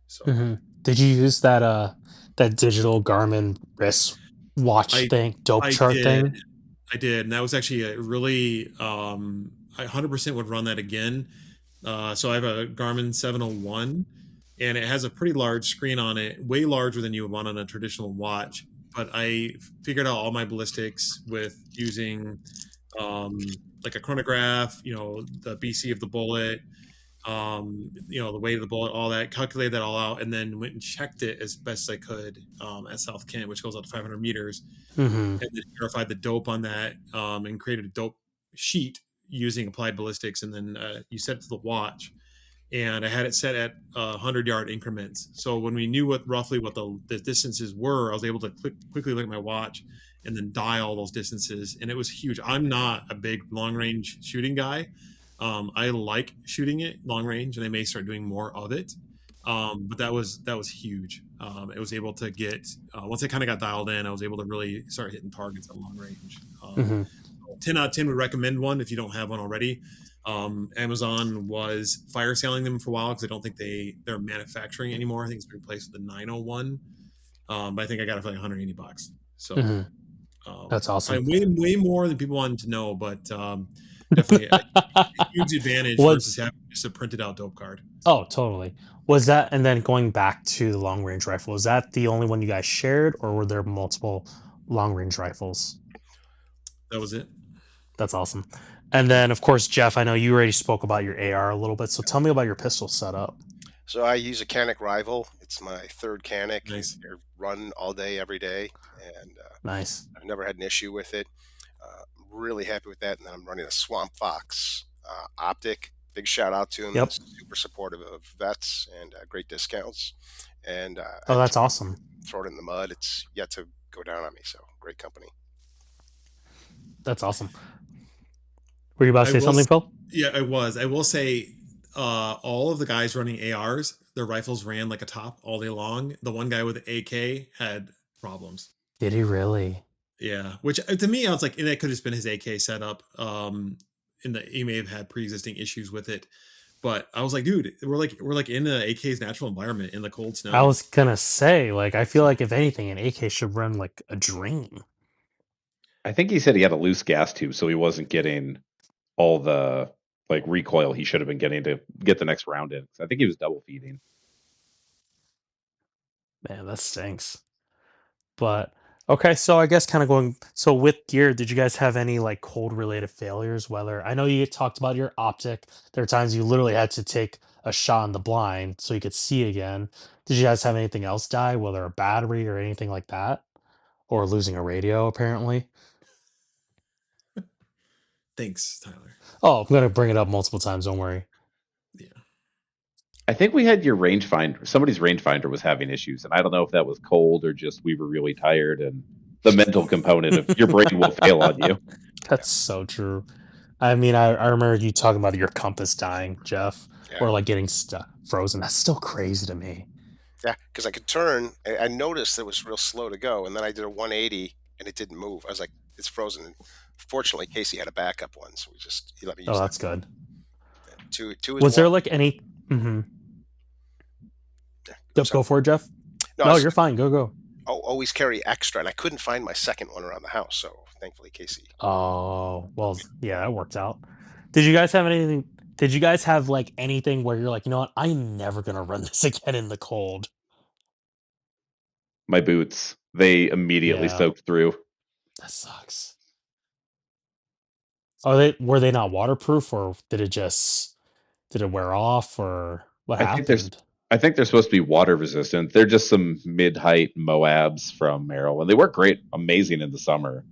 So Mm-hmm. Did you use that digital Garmin wrist watch I thing, dope I chart did thing? I did, and that was actually a really I 100% would run that again. So I have a Garmin 701, and it has a pretty large screen on it, way larger than you would want on a traditional watch. But I figured out all my ballistics with using like a chronograph, the BC of the bullet, the weight of the bullet, all that, calculated that all out, and then went and checked it as best I could at South Kent, which goes out to 500 meters, Mm-hmm. and then verified the dope on that, and created a dope sheet using applied ballistics, and then you set it to the watch, and I had it set at 100-yard increments. So when we knew roughly what the distances were, I was able to quickly look at my watch and then dial those distances, and it was huge. I'm not a big long range shooting guy. I like shooting it long range, and I may start doing more of it. But that was huge. It was able to get once I kind of got dialed in, I was able to really start hitting targets at long range. Hmm. 10 out of 10 would recommend one if you don't have one already. Amazon was fire selling them for a while because I don't think they're manufacturing anymore. I think it's been replaced with the 901. But I think I got it for like $180. So Hmm. That's awesome. probably way more than people wanted to know, but definitely a huge advantage Was versus having just a printed out dope card. Oh, totally. Was that, and then going back to the long range rifle, was that the only one you guys shared, or were there multiple long range rifles? That was it. That's awesome. And then, of course, Jeff, I know you already spoke about your AR a little bit, so tell me about your pistol setup. So I use a Canic Rival. It's my third Canic. Nice. I run all day, every day, and Nice. I've never had an issue with it. I'm really happy with that. And then I'm running a Swamp Fox optic. Big shout out to him. Yep. Super supportive of vets and great discounts. And Oh, I that's awesome. throw it in the mud. It's yet to go down on me. So great company. That's awesome. Were you about to I say will. something, Phil? Yeah, I was. I will say, all of the guys running ARs, their rifles ran like a top all day long. The one guy with the AK had problems. Did he really? Yeah, which to me, I was like, and that could have been his AK setup. In that he may have had pre-existing issues with it, but I was like, dude, we're like in the AK's natural environment in the cold I snow. was gonna say, like, I feel like if anything, an AK should run like a dream. I think he said he had a loose gas tube, so he wasn't getting all the like recoil he should have been getting to get the next round in. I think he was double feeding. Man, that stinks. But okay, so I guess kind of going, so with gear, did you guys have any like cold related failures? Whether, I know you talked about your optic, there are times you literally had to take a shot in the blind so you could see again. Did you guys have anything else die, whether a battery or anything like that, or losing a radio apparently? Thanks, Tyler. Oh, I'm gonna bring it up multiple times. Don't worry. Yeah. I think we had your rangefinder. Somebody's rangefinder was having issues, and I don't know if that was cold or just we were really tired. And the mental component of your brain will fail on you. That's so true. I mean, I remember you talking about your compass dying, Jeff, Yeah. or like getting frozen. That's still crazy to me. Yeah. Because I could turn. I noticed it was real slow to go. And then I did a 180 and it didn't move. I was like, it's frozen. And fortunately, Casey had a backup one. So he let me Oh, use that. that's good. Two is Was one. there like any? Mm-hmm. Yeah. Yep, go for it, Jeff. No, No, you're fine. Go. always carry extra. And I couldn't find my second one around the house. So thankfully, Casey. Oh, well, yeah, that worked out. Did you guys have anything? Did you guys have like anything where you're like, you know what? I'm never gonna run this again in the cold. My boots, they immediately Yeah, soaked through. that sucks. Were they not waterproof, or did it wear off, or what I think there's happened? I think they're supposed to be water resistant. They're just some mid-height Moabs from Maryland. They work great, amazing in the summer.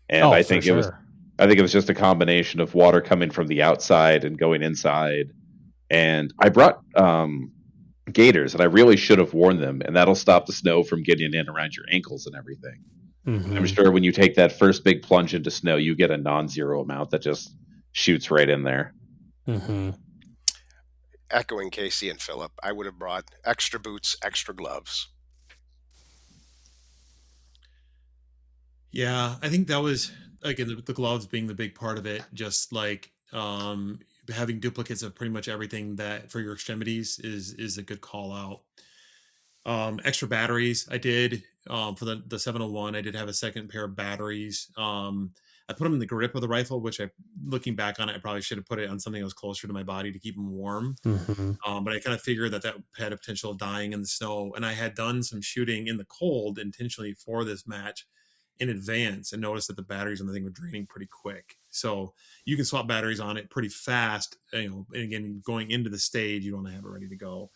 And Oh, for sure. I think it was just a combination of water coming from the outside and going inside. And I brought gaiters, and I really should have worn them, and that'll stop the snow from getting in around your ankles and everything. I'm Mm-hmm. sure when you take that first big plunge into snow, you get a non-zero amount that just shoots right in there. Mm-hmm. Echoing Casey and Philip, I would have brought extra boots, extra gloves. Yeah, I think that was again the gloves being the big part of it. Just like having duplicates of pretty much everything that for your extremities is a good call out. Extra batteries. I did for the 701. I did have a second pair of batteries. I put them in the grip of the rifle, which I, looking back on it, I probably should have put it on something that was closer to my body to keep them warm. Mm-hmm. But I kind of figured that had a potential of dying in the snow, and I had done some shooting in the cold intentionally for this match in advance, and noticed that the batteries on the thing were draining pretty quick. So you can swap batteries on it pretty fast. And again, going into the stage, you don't have it ready to go.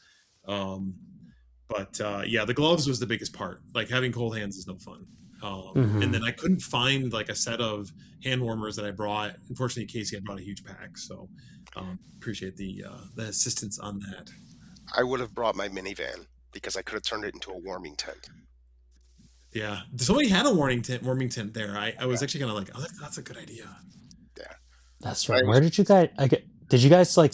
But yeah, the gloves was the biggest part. Like having cold hands is no fun. And then Hmm. I couldn't find like a set of hand warmers that I brought. Unfortunately, Casey had brought a huge pack, so appreciate the assistance on that. I would have brought my minivan because I could have turned it into a warming tent. Yeah, somebody had a warming tent there. I Yeah, was actually kind of like, oh, that's a good idea. yeah. That's But right. I Where was did you guys? Did you guys like?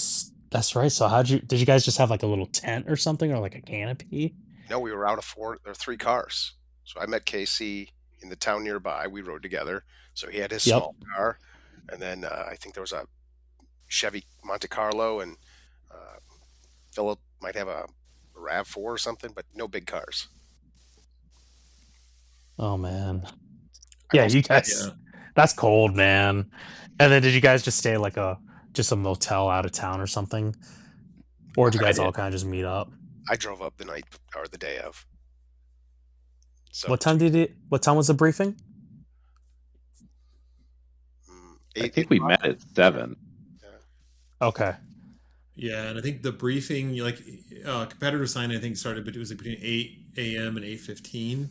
That's right. So did you guys just have like a little tent or something, or like a canopy? no, we were out of four or three cars. So I met Casey in the town nearby. We rode together. So he had his Yep. small car, and then I think there was a Chevy Monte Carlo, and uh, Philip might have a Rav4 or something, but no big cars. Oh man. I've Yeah, also you Yeah. guys. That's cold, man. And then did you guys just stay like just a motel out of town or something, or did you I guys did. all kind of just meet up? I drove up the night or the day of. So What time did it? What time was the briefing? I eight think we o'clock. met at 7. Yeah. Okay. Yeah, and I think the briefing, like competitor sign, I think started, but it was like between 8 a.m. and 8:15.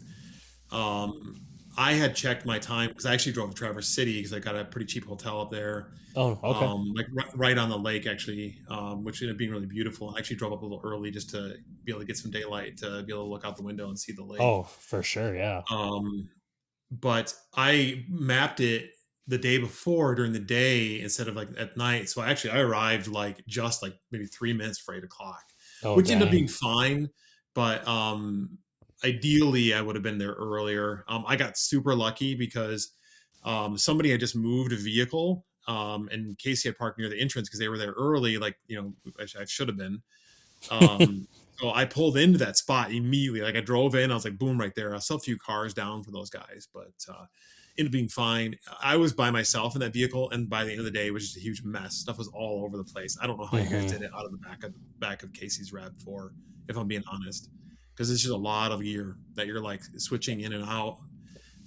Um, I had checked my time because I actually drove to Traverse City because I got a pretty cheap hotel up there, Oh, okay. like right on the lake actually, which ended up being really beautiful. I actually drove up a little early just to be able to get some daylight to be able to look out the window and see the lake. Oh, for sure. Yeah. Um, but I mapped it the day before during the day instead of like at night. So I arrived like just like maybe 3 minutes for 8 o'clock, Oh, which ended up dang. being fine. But ideally, I would have been there earlier. I got super lucky because somebody had just moved a vehicle. And Casey had parked near the entrance because they were there early. Like, I should have been. So I pulled into that spot immediately. Like I drove in, I was like, boom, right there. I saw a few cars down for those guys, but ended up being fine. I was by myself in that vehicle, and by the end of the day, it was just a huge mess. Stuff was all over the place. I don't know how you guys Hmm. did it out of the back of Casey's Rav4, if I'm being honest, because it's just a lot of gear that you're like switching in and out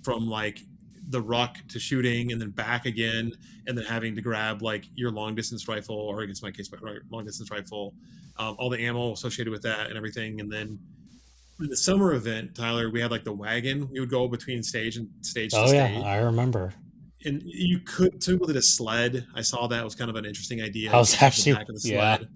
from like the ruck to shooting and then back again and then having to grab like your long distance rifle or against my case long distance rifle, all the ammo associated with that and everything. And then in the summer event, Tyler, we had like the wagon. We would go between stage and stage to Oh yeah, stage, I remember. and you could typically did a sled. I saw that was kind of an interesting idea. I You could was use the actually, back of the yeah. sled.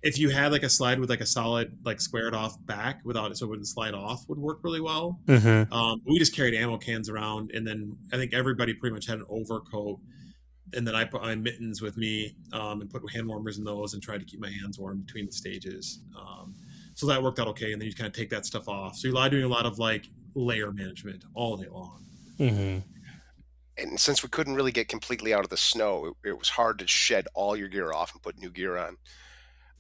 If you had like a slide with like a solid like squared off back without it so it wouldn't slide off would work really well. Hmm. We just carried ammo cans around, and then I think everybody pretty much had an overcoat. And then I put my mittens with me, and put hand warmers in those and tried to keep my hands warm between the stages. So that worked out okay. And then you kind of take that stuff off. So you're doing a lot of like layer management all day long. Hmm. And since we couldn't really get completely out of the snow, it was hard to shed all your gear off and put new gear on.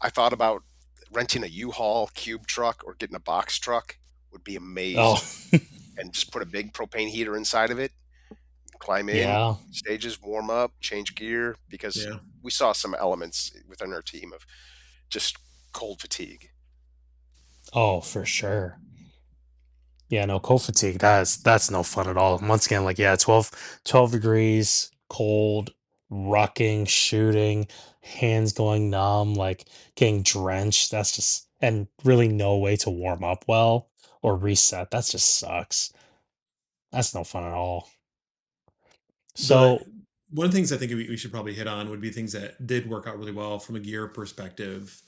I thought about renting a U-Haul cube truck or getting a box truck would be Oh, amazing, and just put a big propane heater inside of it, climb in, yeah. stages, warm up, change gear, because Yeah. we saw some elements within our team of just cold fatigue. Oh, for sure. Yeah, no, cold fatigue. That's no fun at all. Once again, like yeah, 12 degrees, cold, rucking, shooting, hands going numb, like getting drenched. That's just and really no way to warm up well or reset. That's just sucks. That's no fun at all. The So, one of the things I think we should probably hit on would be things that did work out really well from a gear perspective.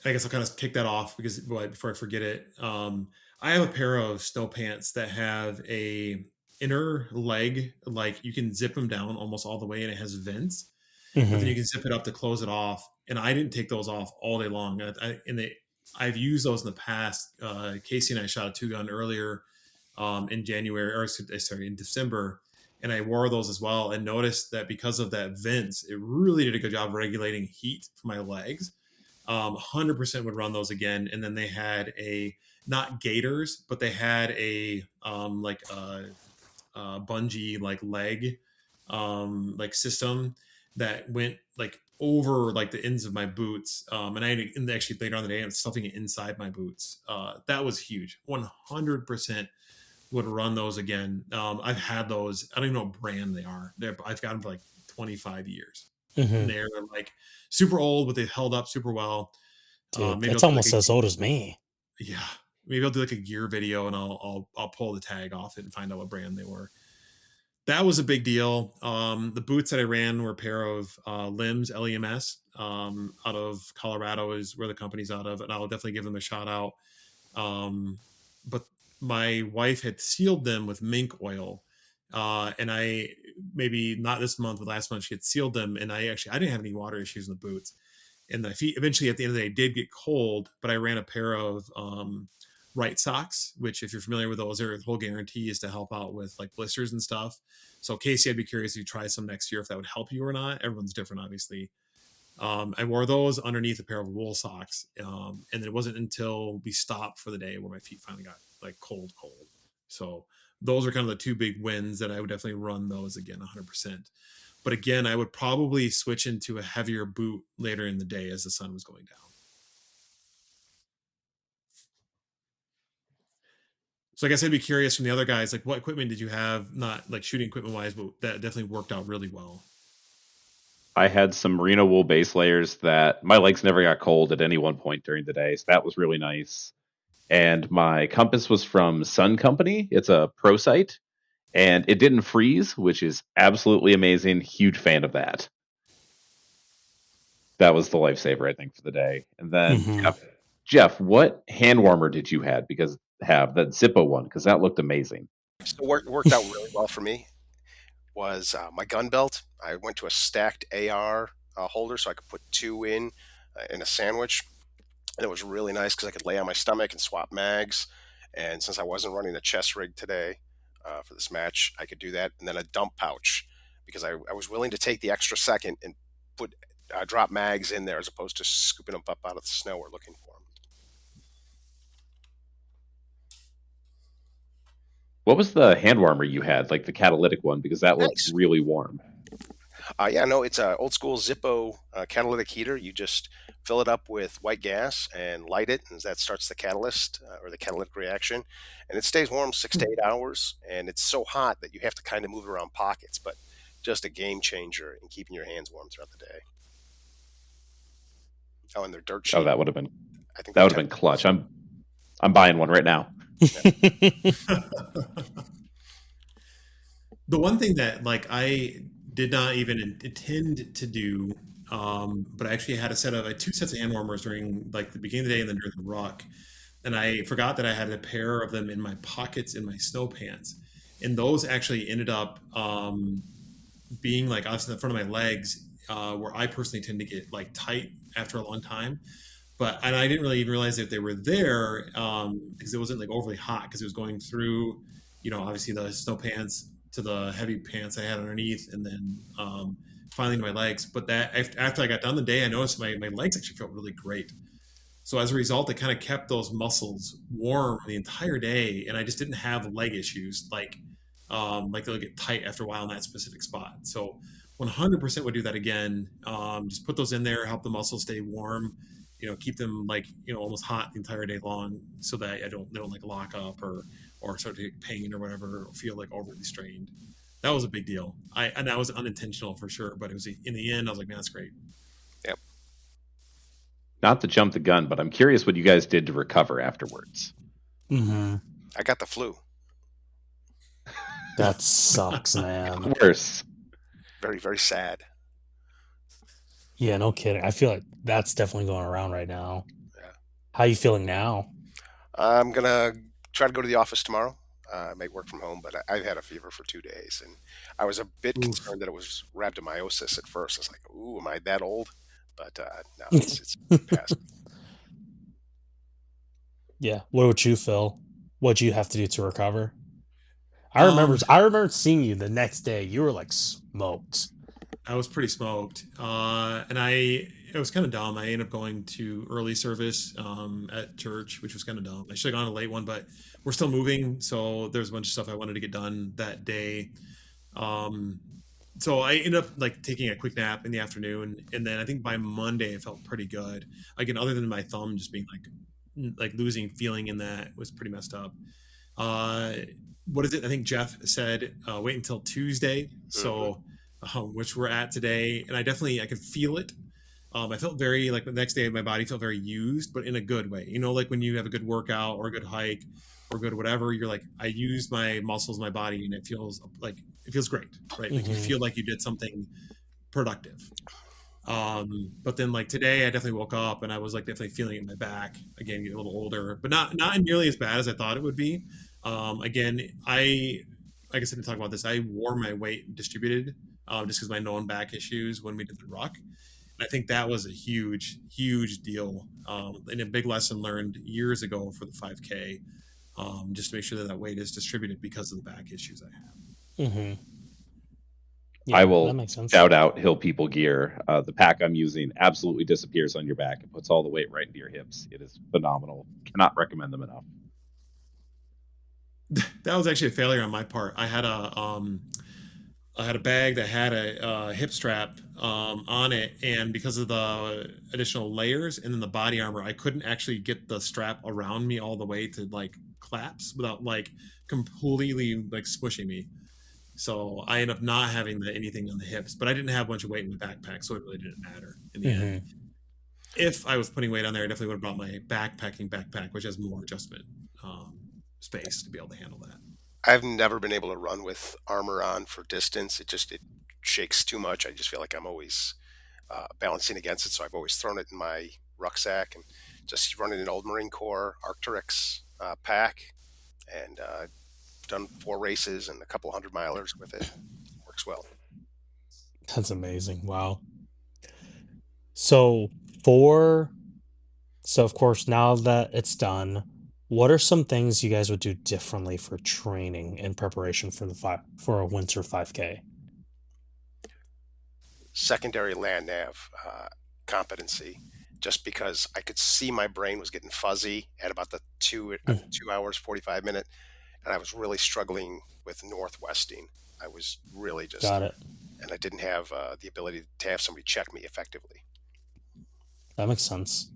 I guess I'll kind of take that off because before I forget it, I have a pair of snow pants that have a inner leg, like you can zip them down almost all the way, and it has vents, but then you mhm, can zip it up to close it off. And I didn't take those off all day long. I've used those in the past. Casey and I shot a two gun earlier in January, or sorry, in December, and I wore those as well. And noticed that because of that vents, it really did a good job regulating heat for my legs. 100% would run those again. And then they had not gaiters, but they had like a bungee like leg like system that went like over like the ends of my boots. And actually later on the day, I'm stuffing it inside my boots. That was huge. 100% would run those again. I've had those. I don't even know what brand they are. I've got them for like 25 years, and mhm. they're like super old, but they held up super well. Dude, Maybe I'll that's do like almost as old as me. yeah. maybe I'll do like a gear video and I'll pull the tag off it and find out what brand they were. That was a big deal. The boots that I ran were a pair of Limbs LEMS out of Colorado is where the company's out of, and I'll definitely give them a shout out. But my wife had sealed them with mink oil, and I maybe not this month, but last month she had sealed them, and I didn't have any water issues in the boots, and the feet eventually at the end of the day did get cold, but I ran a pair of right socks, which if you're familiar with those, their whole guarantee is to help out with like blisters and stuff. So Casey, I'd be curious if you try some next year if that would help you or not. Everyone's different, obviously. I wore those underneath a pair of wool socks, and it wasn't until we stopped for the day where my feet finally got like cold. So those are kind of the two big wins that I would definitely run those again 100%. But again, I would probably switch into a heavier boot later in the day as the sun was going down. So I guess I'd be curious from the other guys, like what equipment did you have, not like shooting equipment wise, but that definitely worked out really well. I had some merino wool base layers that my legs never got cold at any one point during the day, so that was really nice. And my compass was from Sun Company. It's a pro site, and it didn't freeze, which is absolutely amazing. Huge fan of that. That was the lifesaver, I think, for the day. And then Hmm. Jeff, what hand warmer did you have that Zippo one? Because that looked amazing. So worked out really well for me was my gun belt. I went to a stacked AR holder so I could put two in a sandwich, and it was really nice because I could lay on my stomach and swap mags. And since I wasn't running a chest rig today for this match, I could do that. And then a dump pouch because I was willing to take the extra second and put drop mags in there as opposed to scooping them up out of the snow or looking for them. What was the hand warmer you had, like the catalytic one? Because that looked Nice. really warm. Yeah, no, it's a old school Zippo catalytic heater. You just fill it up with white gas and light it, and that starts the catalyst or the catalytic reaction. And it stays warm 6 to 8 hours. And it's so hot that you have to kind of move it around pockets, but just a game changer in keeping your hands warm throughout the day. Oh, and they're dirt Oh, cheap. that would have been I think that they're would have 10. been clutch. I'm buying one right now. The one thing that like I did not even intend to do, but I actually had a set of two sets of hand warmers during like the beginning of the day and then during the ruck, and I forgot that I had a pair of them in my pockets in my snow pants, and those actually ended up being like obviously in the front of my legs, where I personally tend to get like tight after a long time. But and I didn't really even realize that they were there because it wasn't like overly hot because it was going through, obviously the snow pants to the heavy pants I had underneath, and then finally to my legs. But that after I got done the day, I noticed my legs actually felt really great. So as a result, it kind of kept those muscles warm the entire day, and I just didn't have leg issues like they'll get tight after a while in that specific spot. So 100% would do that again. Just put those in there, help the muscles stay warm. Keep them like almost hot the entire day long, so that they don't like lock up or start to get pain or whatever, or feel like overly strained. That was a big deal. And that was unintentional for sure, but it was in the end. I was like, man, that's great. Yep. Not to jump the gun, but I'm curious what you guys did to recover afterwards. Hmm. I got the flu. That sucks, man. Worse. Very, very sad. Yeah, no kidding. I feel like that's definitely going around right now. Yeah. How you feeling now? I'm going to try to go to the office tomorrow. I may work from home, but I've had a fever for 2 days, and I was a bit Oof. concerned that it was rhabdomyosis at first. I was like, "Ooh, am I that old?" But no, it's past. Yeah. What would you, Phil? What'd you have to do to recover? I remember Um, I remember seeing you the next day. You were like smoked. I was pretty smoked, and it was kind of dumb. I ended up going to early service at church, which was kind of dumb. I should have gone a late one, but we're still moving, so there's a bunch of stuff I wanted to get done that day. Um, so I ended up like taking a quick nap in the afternoon, and then I think by Monday I felt pretty good. Again, other than my thumb just being like losing feeling in that was pretty messed up. Uh, what is it? I think Jeff said wait until Tuesday. Hmm. So which we're at today, and I could feel it. I felt very like the next day my body felt very used, but in a good way. You know, like when you have a good workout or a good hike or good whatever, you're like, I used my muscles, my body, and it feels like it feels great, right? Like you feel like you did something productive. But then like today I definitely woke up and I was like definitely feeling it in my back again, getting a little older, but not nearly as bad as I thought it would be. Again, I like I said to talk about this, I wore my weight distributed just because my known back issues when we did the ruck. And I think that was a huge deal and a big lesson learned years ago for the 5K, just to make sure that that weight is distributed because of the back issues I have. Yeah, I that will makes sense. shout out Hill People gear. The pack I'm using absolutely disappears on your back. It puts all the weight right into your hips. It is phenomenal. Cannot recommend them enough. That was actually a failure on my part. I had a bag that had a hip strap on it, and because of the additional layers and then the body armor, I couldn't actually get the strap around me all the way to like collapse without like completely like squishing me. So I ended up not having anything on the hips, but I didn't have a bunch of weight in the backpack, so it really didn't matter in the end. If I was putting weight on there, I definitely would have brought my backpack, which has more adjustment space to be able to handle that. I've never been able to run with armor on for distance. It shakes too much. I just feel like I'm always balancing against it. So I've always thrown it in my rucksack and just running an old Marine Corps Arcturix pack, and done 4 races and a couple 100-milers with it. Works well. That's amazing. Wow. So of course, now that it's done, what are some things you guys would do differently for training in preparation for for a winter 5K? Secondary land nav competency, just because I could see my brain was getting fuzzy at about the 2 hours 45 minute, and I was really struggling with northwesting. I was really just, Got it. and I didn't have the ability to have somebody check me effectively. That makes sense.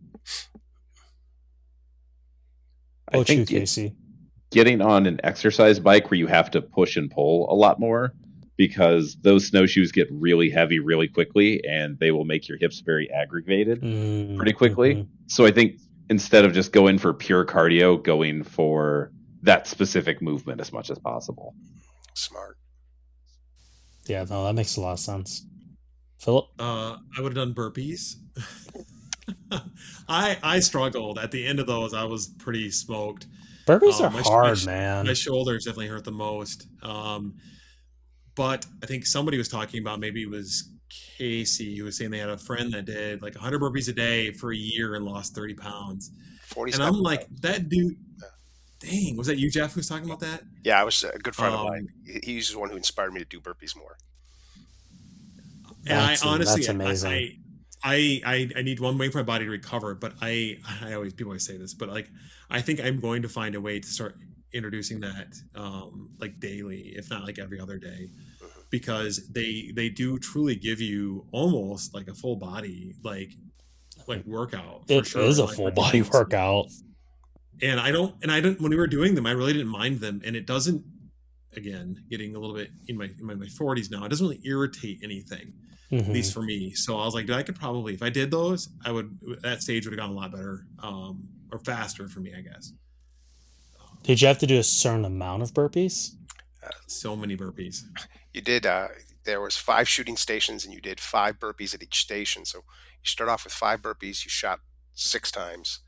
I Oh, you, think Casey. getting on an exercise bike where you have to push and pull a lot more, because those snowshoes get really heavy really quickly and they will make your hips very aggravated pretty quickly. So I think instead of just going for pure cardio, going for that specific movement as much as possible. Smart. Yeah, no, that makes a lot of sense. Philip? I would have done burpees. I struggled at the end of those. I was pretty smoked. Burpees are hard, man. My shoulders definitely hurt the most. But I think somebody was talking about, maybe it was Casey, who was saying they had a friend that did like 100 burpees a day for a year and lost 30 pounds. And I'm like, that dude, dang, was that you, Jeff, who was talking about that? Yeah, I was a good friend of mine. He's the one who inspired me to do burpees more. And I honestly, that's amazing. I need one way for my body to recover, but people always say this, but like, I think I'm going to find a way to start introducing that like daily, if not like every other day, because they do truly give you almost like a full body like workout. It is a full body workout. And I don't when we were doing them, I really didn't mind them, and it doesn't, again, getting a little bit in my 40s now, it doesn't really irritate anything. At least for me. So I was like, I could probably, if I did those, that stage would have gone a lot better, or faster for me, I guess. Did you have to do a certain amount of burpees? So many burpees. You did, there was 5 shooting stations, and you did 5 burpees at each station. So you start off with 5 burpees, you shot 6 times,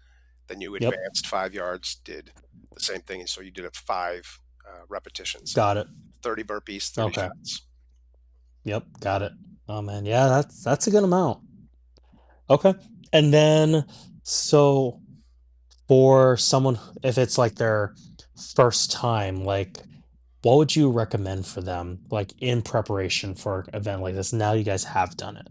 then you advanced 5 yards, did the same thing. And so you did 5 repetitions. Got it. 30 burpees, 30 shots. Yep, got it. Oh man, yeah, that's a good amount. Okay. And then, so for someone, if it's like their first time, like what would you recommend for them, like in preparation for an event like this? Now you guys have done it.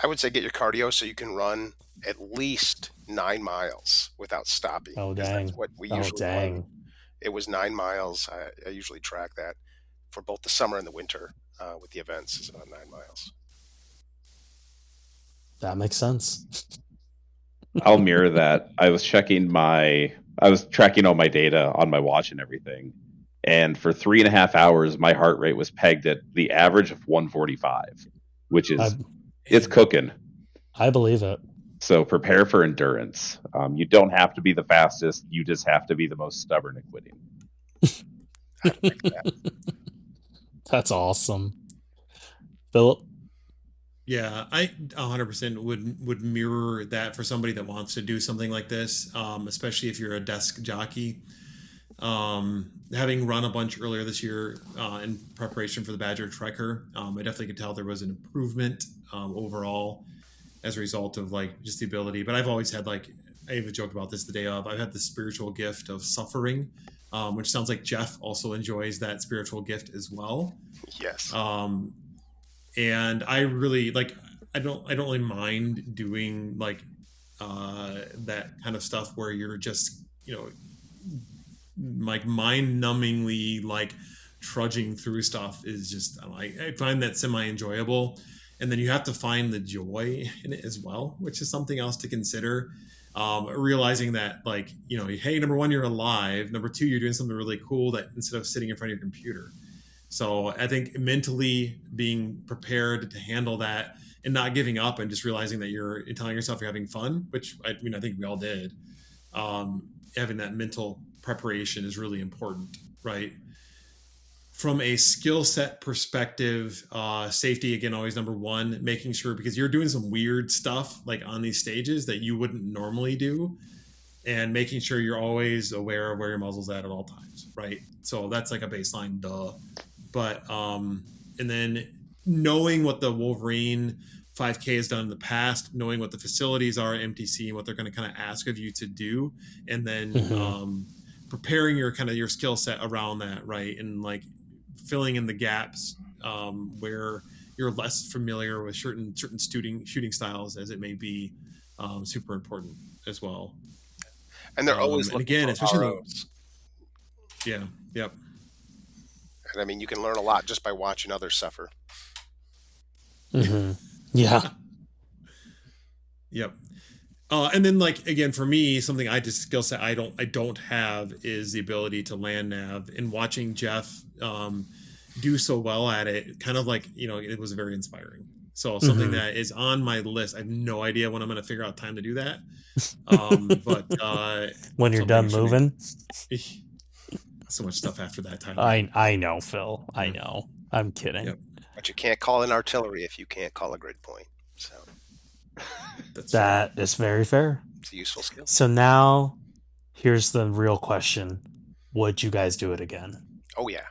I would say get your cardio so you can run at least 9 miles without stopping. Oh dang. That's what we usually run. It was 9 miles. I usually track that for both the summer and the winter with the events, is about 9 miles. That makes sense. I'll mirror that. I was tracking all my data on my watch and everything. And for 3.5 hours, my heart rate was pegged at the average of 145, which is it's And cooking. I believe it. So prepare for endurance. You don't have to be the fastest. You just have to be the most stubborn at quitting. I'd like that. That's awesome. Philip? yeah, I 100% would mirror that for somebody that wants to do something like this, especially if you're a desk jockey. Having run a bunch earlier this year in preparation for the Badger Trekker, I definitely could tell there was an improvement overall as a result of like just the ability. But I've always had like I even joked about this the day of. I've had the spiritual gift of suffering, which sounds like Jeff also enjoys that spiritual gift as well. Yes. Um, and I really like I don't really mind doing like that kind of stuff where you're just like mind numbingly like trudging through stuff is just like I find that semi enjoyable. And then you have to find the joy in it as well, which is something else to consider. Realizing that like hey, number one, you're alive, number two, you're doing something really cool that instead of sitting in front of your computer. So I think mentally being prepared to handle that and not giving up and just realizing that you're telling yourself you're having fun, which I mean I think we all did. Having that mental preparation is really important, right? From a skill set perspective, safety again always number one. Making sure because you're doing some weird stuff like on these stages that you wouldn't normally do, and making sure you're always aware of where your muzzle's at all times, right? So that's like a baseline, duh. But and then knowing what the Wolverine 5K has done in the past, knowing what the facilities are at MTC and what they're going to kind of ask of you to do, and then Hmm. preparing your kind of your skill set around that, right? And like filling in the gaps where you're less familiar with certain shooting styles as it may be, super important as well. And they're always And looking again, for especially ROs. yeah, yep, And I mean, you can learn a lot just by watching others suffer. Hmm. Yeah. yep. And then like again for me, something I just skill set I don't have is the ability to land nav. And watching Jeff do so well at it, kind of like it was very inspiring. So something Hmm. that is on my list. I have no idea when I'm going to figure out time to do that. But When you're something done should be moving. so much stuff after that, Tyler. I know, Phil. I Yeah. know. I'm kidding. Yep. But you can't call an artillery if you can't call a grid point. So That's fair. That is very fair. it's a useful skill. So now here's the real question. Would you guys do it again? Oh yeah,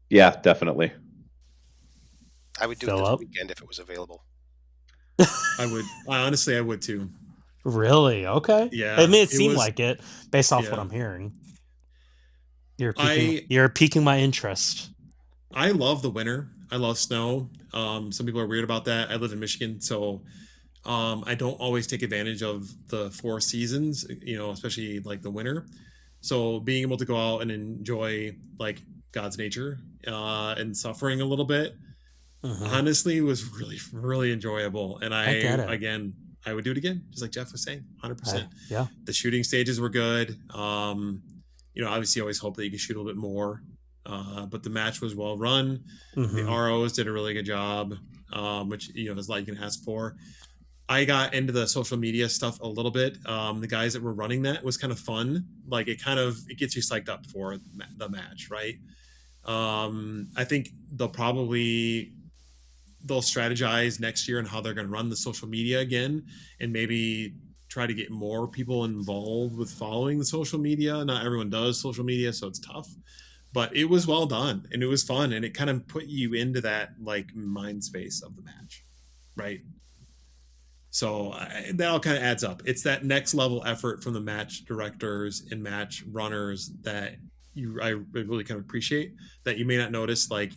Yeah, definitely. I would do it this Philip? weekend if it was available. I would too. Really? Okay. I Yeah, mean, it it seemed was. like it based off what Yeah, I'm hearing. You're piquing I you're piquing my interest. I love the winter. I love snow. Some people are weird about that. I live in Michigan, so I don't always take advantage of the four seasons. Especially like the winter. So being able to go out and enjoy like God's nature and suffering a little bit, Hmm. honestly, was really really enjoyable. And I I get it. again, I would do it again, just like Jeff was saying, 100%. Yeah. The shooting stages were good. Obviously, you always hope that you can shoot a little bit more, but the match was well run. The Hmm. ROs did a really good job, which is all you can ask for. I got into the social media stuff a little bit. The guys that were running that was kind of fun. Like it gets you psyched up for the match, right? I think they'll strategize next year on how they're going to run the social media again, and maybe try to get more people involved with following the social media. Not everyone does social media, so it's tough. But it was well done and it was fun, and it kind of put you into that like mind space of the match, right? So that all kind of adds up. It's that next level effort from the match directors and match runners that I really kind of appreciate, that you may not notice like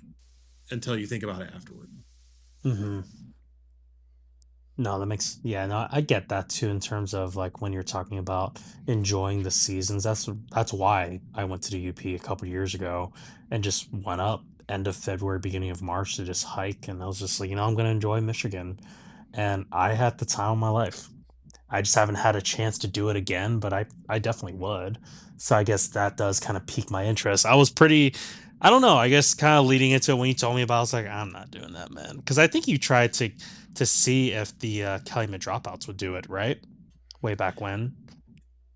until you think about it afterward. Hmm. No, that makes yeah, no, I get that too in terms of like when you're talking about enjoying the seasons. That's why I went to the UP a couple years ago and just went up end of February, beginning of March to just hike, and I was just like, I'm gonna enjoy Michigan. And I had the time of my life. I just haven't had a chance to do it again, but I definitely would. So I guess that does kind of pique my interest. I was pretty, I don't know, I guess kind of leading into it when you told me about it, I was like, I'm not doing that, man. Because I think you tried to see if the Calumet dropouts would do it, right? Way back when.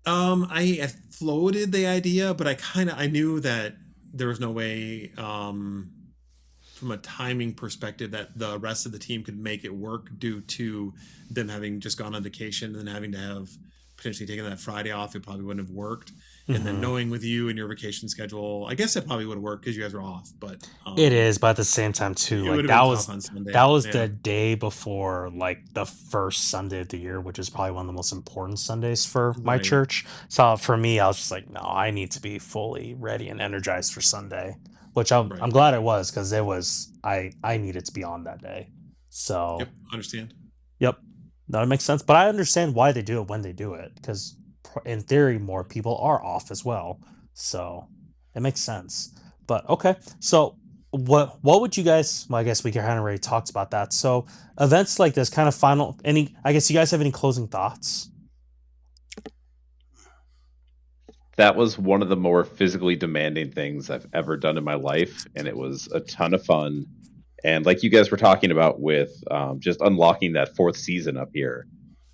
I had floated the idea, but I knew that there was no way from a timing perspective that the rest of the team could make it work due to them having just gone on vacation and then having to have potentially taken that Friday off. It probably wouldn't have worked. And then Hmm. knowing with you and your vacation schedule, I guess it probably would have worked because you guys were off. But It is, but at the same time too, it like would have been tough on that Sunday. was Yeah, the day before like the first Sunday of the year, which is probably one of the most important Sundays for my right, church. So for me, I was just like, no, I need to be fully ready and energized for Sunday, which I'm right. glad it was because it was I needed to be on that day. Yep, So understand. yep, that makes sense. But I understand why they do it when they do it because in theory, more people are off as well. So it makes sense. But okay, so what would you guys? Well, I guess we kind of already talked about that. So events like this, kind of final. Any? I guess you guys have any closing thoughts? That was one of the more physically demanding things I've ever done in my life, and it was a ton of fun. And like you guys were talking about with just unlocking that fourth season up here,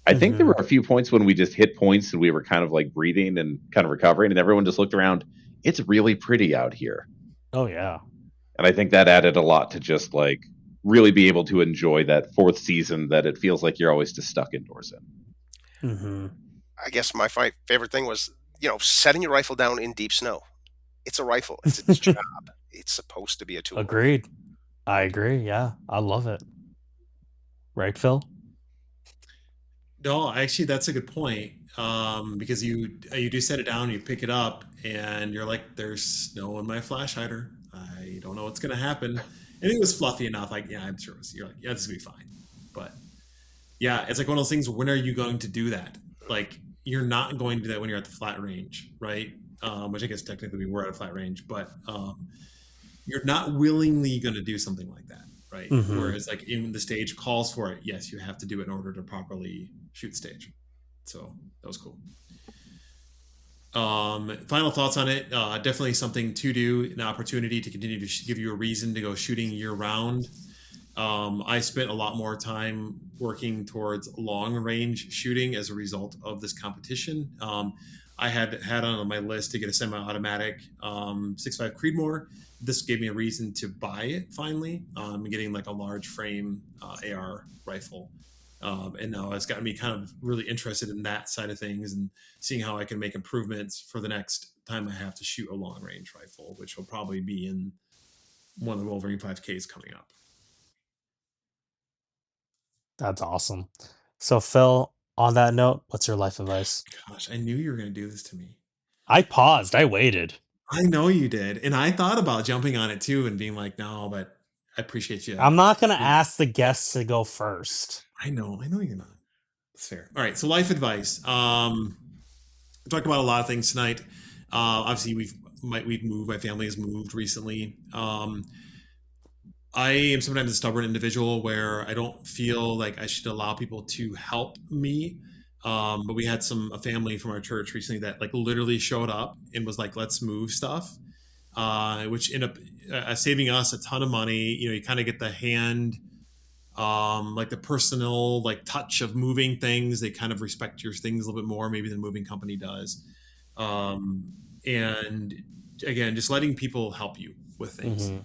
I think there Hmm. were a few points when we just hit points and we were kind of like breathing and kind of recovering, and everyone just looked around. It's really pretty out here, Oh yeah. and I think that added a lot to just like really be able to enjoy that fourth season that it feels like you're always just stuck indoors in. Hmm. I guess my favorite thing was, setting your rifle down in deep snow. It's a rifle. It's its job. It's supposed to be a tool. Agreed. I agree. Yeah, I love it. Right, Phil? No, actually, that's a good point. Because you do set it down, you pick it up, and you're like, "There's snow in my flash hider. I don't know what's gonna happen." And it was fluffy enough. Like, yeah, I'm sure it was. You're like, "Yeah, this will be fine." But yeah, it's like one of those things. When are you going to do that? Like, you're not going to do that when you're at the flat range, right? Which I guess technically we were at a flat range, but you're not willingly going to do something like that, right? Hmm. Whereas, like, in the stage calls for it, yes, you have to do it in order to properly shoot stage. So that was cool. Final thoughts on it. Definitely something to do, an opportunity to continue to give you a reason to go shooting year round. I spent a lot more time working towards long range shooting as a result of this competition. I had on my list to get a semi-automatic 6.5 Creedmoor. This gave me a reason to buy it finally. Getting like a large frame AR rifle, and now it's got me kind of really interested in that side of things and seeing how I can make improvements for the next time I have to shoot a long range rifle, which will probably be in one of the Wolverine 5Ks coming up. That's awesome. So Phil, on that note, what's your life advice? Gosh, I knew you were going to do this to me. I paused. I waited. I know you did. And I thought about jumping on it too and being like, no, but I appreciate you. I'm not gonna ask the guests to go first. I know you're not. That's fair. All right. So life advice. We talked about a lot of things tonight. Obviously we've moved. My family has moved recently. I am sometimes a stubborn individual where I don't feel like I should allow people to help me. But we had a family from our church recently that like literally showed up and was like, "Let's move stuff," which ended up saving us a ton of money. You kind of get the hand, like the personal like touch of moving things. They kind of respect your things a little bit more, maybe than the moving company does. And again, just letting people help you with things. Hmm.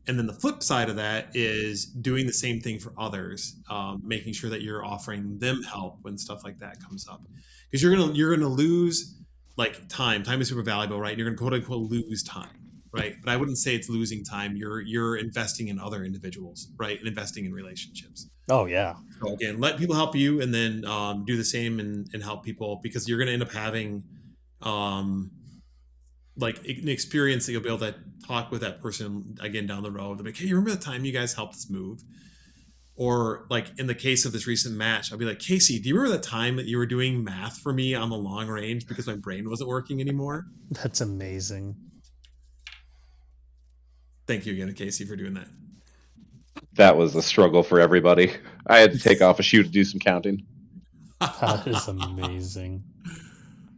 And then the flip side of that is doing the same thing for others, making sure that you're offering them help when stuff like that comes up, because you're gonna lose like time. Time is super valuable, right? You're gonna quote unquote lose time, right? But I wouldn't say it's losing time. You're investing in other individuals, right, and investing in relationships. Oh yeah. So again, let people help you, and then do the same and help people, because you're gonna end up having um, like an experience that you'll be able to talk with that person again down the road. They'll be like, "Hey, you remember the time you guys helped us move?" Or like in the case of this recent match, I'll be like, "Casey, do you remember the time that you were doing math for me on the long range because my brain wasn't working anymore?" That's amazing. Thank you again, Casey, for doing that. That was a struggle for everybody. I had to take off a shoe to do some counting. That is amazing.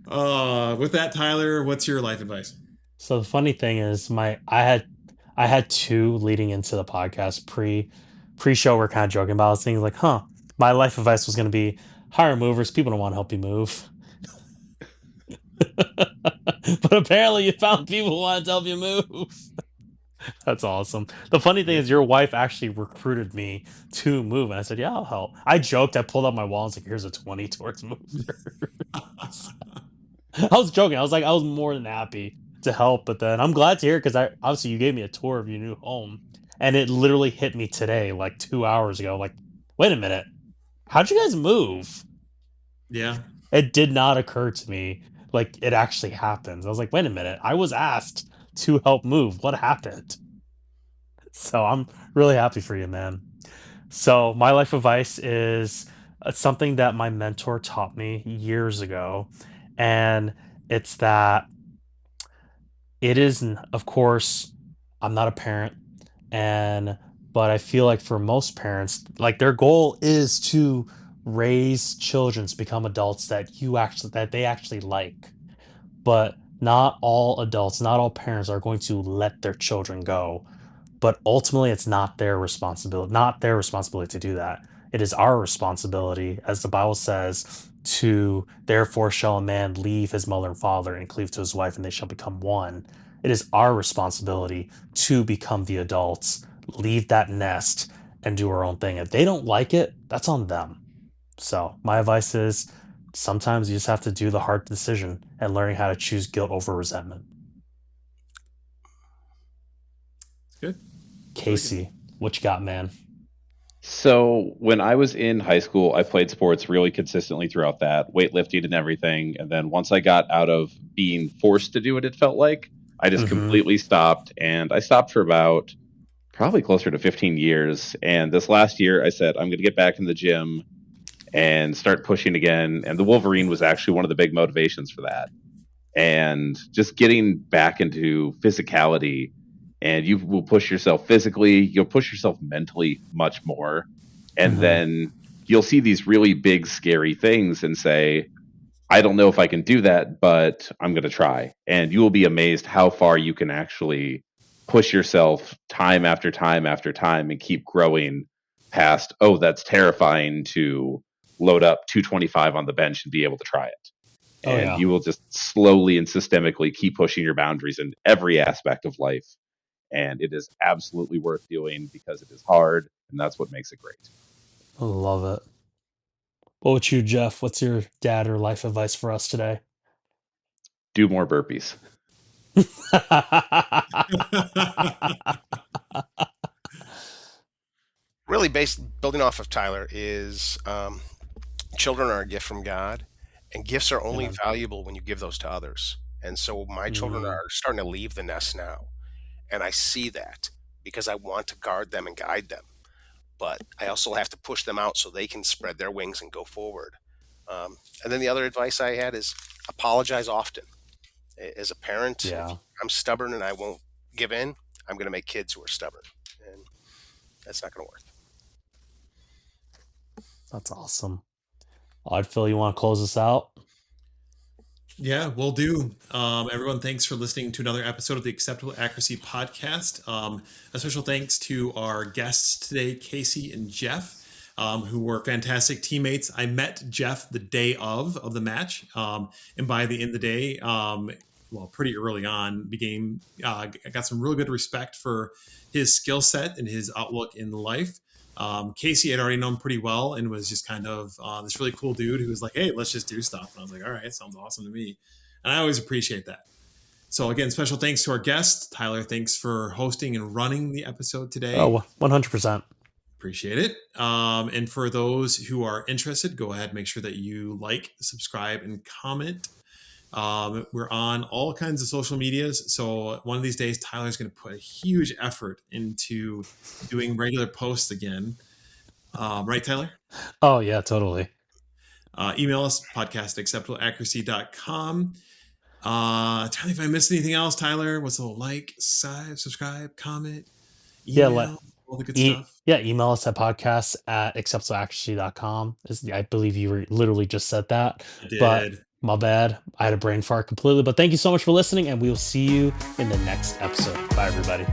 With that, Tyler, what's your life advice? So the funny thing is, I had two leading into the podcast pre-show. We're kind of joking about. I was thinking like, huh, my life advice was going to be hire movers. People don't want to help you move, but apparently you found people who want to help you move. That's awesome. The funny thing Yeah. is, your wife actually recruited me to move, and I said, "Yeah, I'll help." I joked. I pulled out my wall and was like, "Here's a 20 towards mover." I was joking. I was like, I was more than happy to help, but then I'm glad to hear because I obviously you gave me a tour of your new home, and it literally hit me today, like 2 hours ago. Like, wait a minute, how'd you guys move? Yeah. It did not occur to me like it actually happens. I was like, wait a minute, I was asked to help move. What happened? So I'm really happy for you, man. So my life advice is something that my mentor taught me years ago, and it's that it is, of course, I'm not a parent, and but I feel like for most parents, like their goal is to raise children to become adults that they actually like. But not all adults, not all parents are going to let their children go, but ultimately it's not their responsibility to do that. It is our responsibility, as the Bible says, to therefore shall a man leave his mother and father and cleave to his wife, and they shall become one. It is our responsibility to become the adults, leave that nest, and do our own thing. If they don't like it, that's on them. So my advice is sometimes you just have to do the hard decision and learning how to choose guilt over resentment. It's good. It's really good. Casey, what you got, man? So when I was in high school, I played sports really consistently throughout that, weightlifting and everything. And then once I got out of being forced to do it, it felt like I just Mm-hmm. completely stopped. And I stopped for about probably closer to 15 years. And this last year, I said, I'm going to get back in the gym and start pushing again. And the Wolverine was actually one of the big motivations for that. And just getting back into physicality, and you will push yourself physically, you'll push yourself mentally much more. And Mm-hmm. then you'll see these really big, scary things and say, I don't know if I can do that, but I'm going to try. And you will be amazed how far you can actually push yourself time after time after time and keep growing past, oh, that's terrifying, to load up 225 on the bench and be able to try it. Oh And yeah. you will just slowly and systemically keep pushing your boundaries in every aspect of life. And it is absolutely worth doing because it is hard, and that's what makes it great. I love it. What about you, Jeff? What's your dad or life advice for us today? Do more burpees. Really, based building off of Tyler is children are a gift from God, and gifts are only Amen. valuable when you give those to others. And so my children Mm, are starting to leave the nest now, and I see that because I want to guard them and guide them, but I also have to push them out so they can spread their wings and go forward. And then the other advice I had is apologize often. As a parent, if yeah, I'm stubborn and I won't give in, I'm going to make kids who are stubborn, and that's not going to work. that's awesome. I'd Phil, you want to close us out? Yeah, we'll do. Everyone, thanks for listening to another episode of the Acceptable Accuracy Podcast. A special thanks to our guests today, Casey and Jeff, who were fantastic teammates. I met Jeff the day of the match, and by the end of the day, well, pretty early on, I got some really good respect for his skill set and his outlook in life. Casey had already known pretty well and was just kind of this really cool dude who was like, "Hey, let's just do stuff." And I was like, "All right, sounds awesome to me," and I always appreciate that. So again, special thanks to our guest Tyler. Thanks for hosting and running the episode today. Oh, 100%. Appreciate it. And for those who are interested, go ahead, make sure that you like, subscribe, and comment. We're on all kinds of social medias. So one of these days, Tyler's going to put a huge effort into doing regular posts again. Right, Tyler? Oh yeah, totally. Email us, podcast at acceptableaccuracy.com. Tell me if I missed anything else, Tyler. What's a like, subscribe, comment, Yeah, let email? all the good stuff. Yeah, email us at podcast@acceptableaccuracy.com. I believe you literally just said that, I but did. my bad. I had a brain fart completely. But thank you so much for listening, and we will see you in the next episode. Bye, everybody.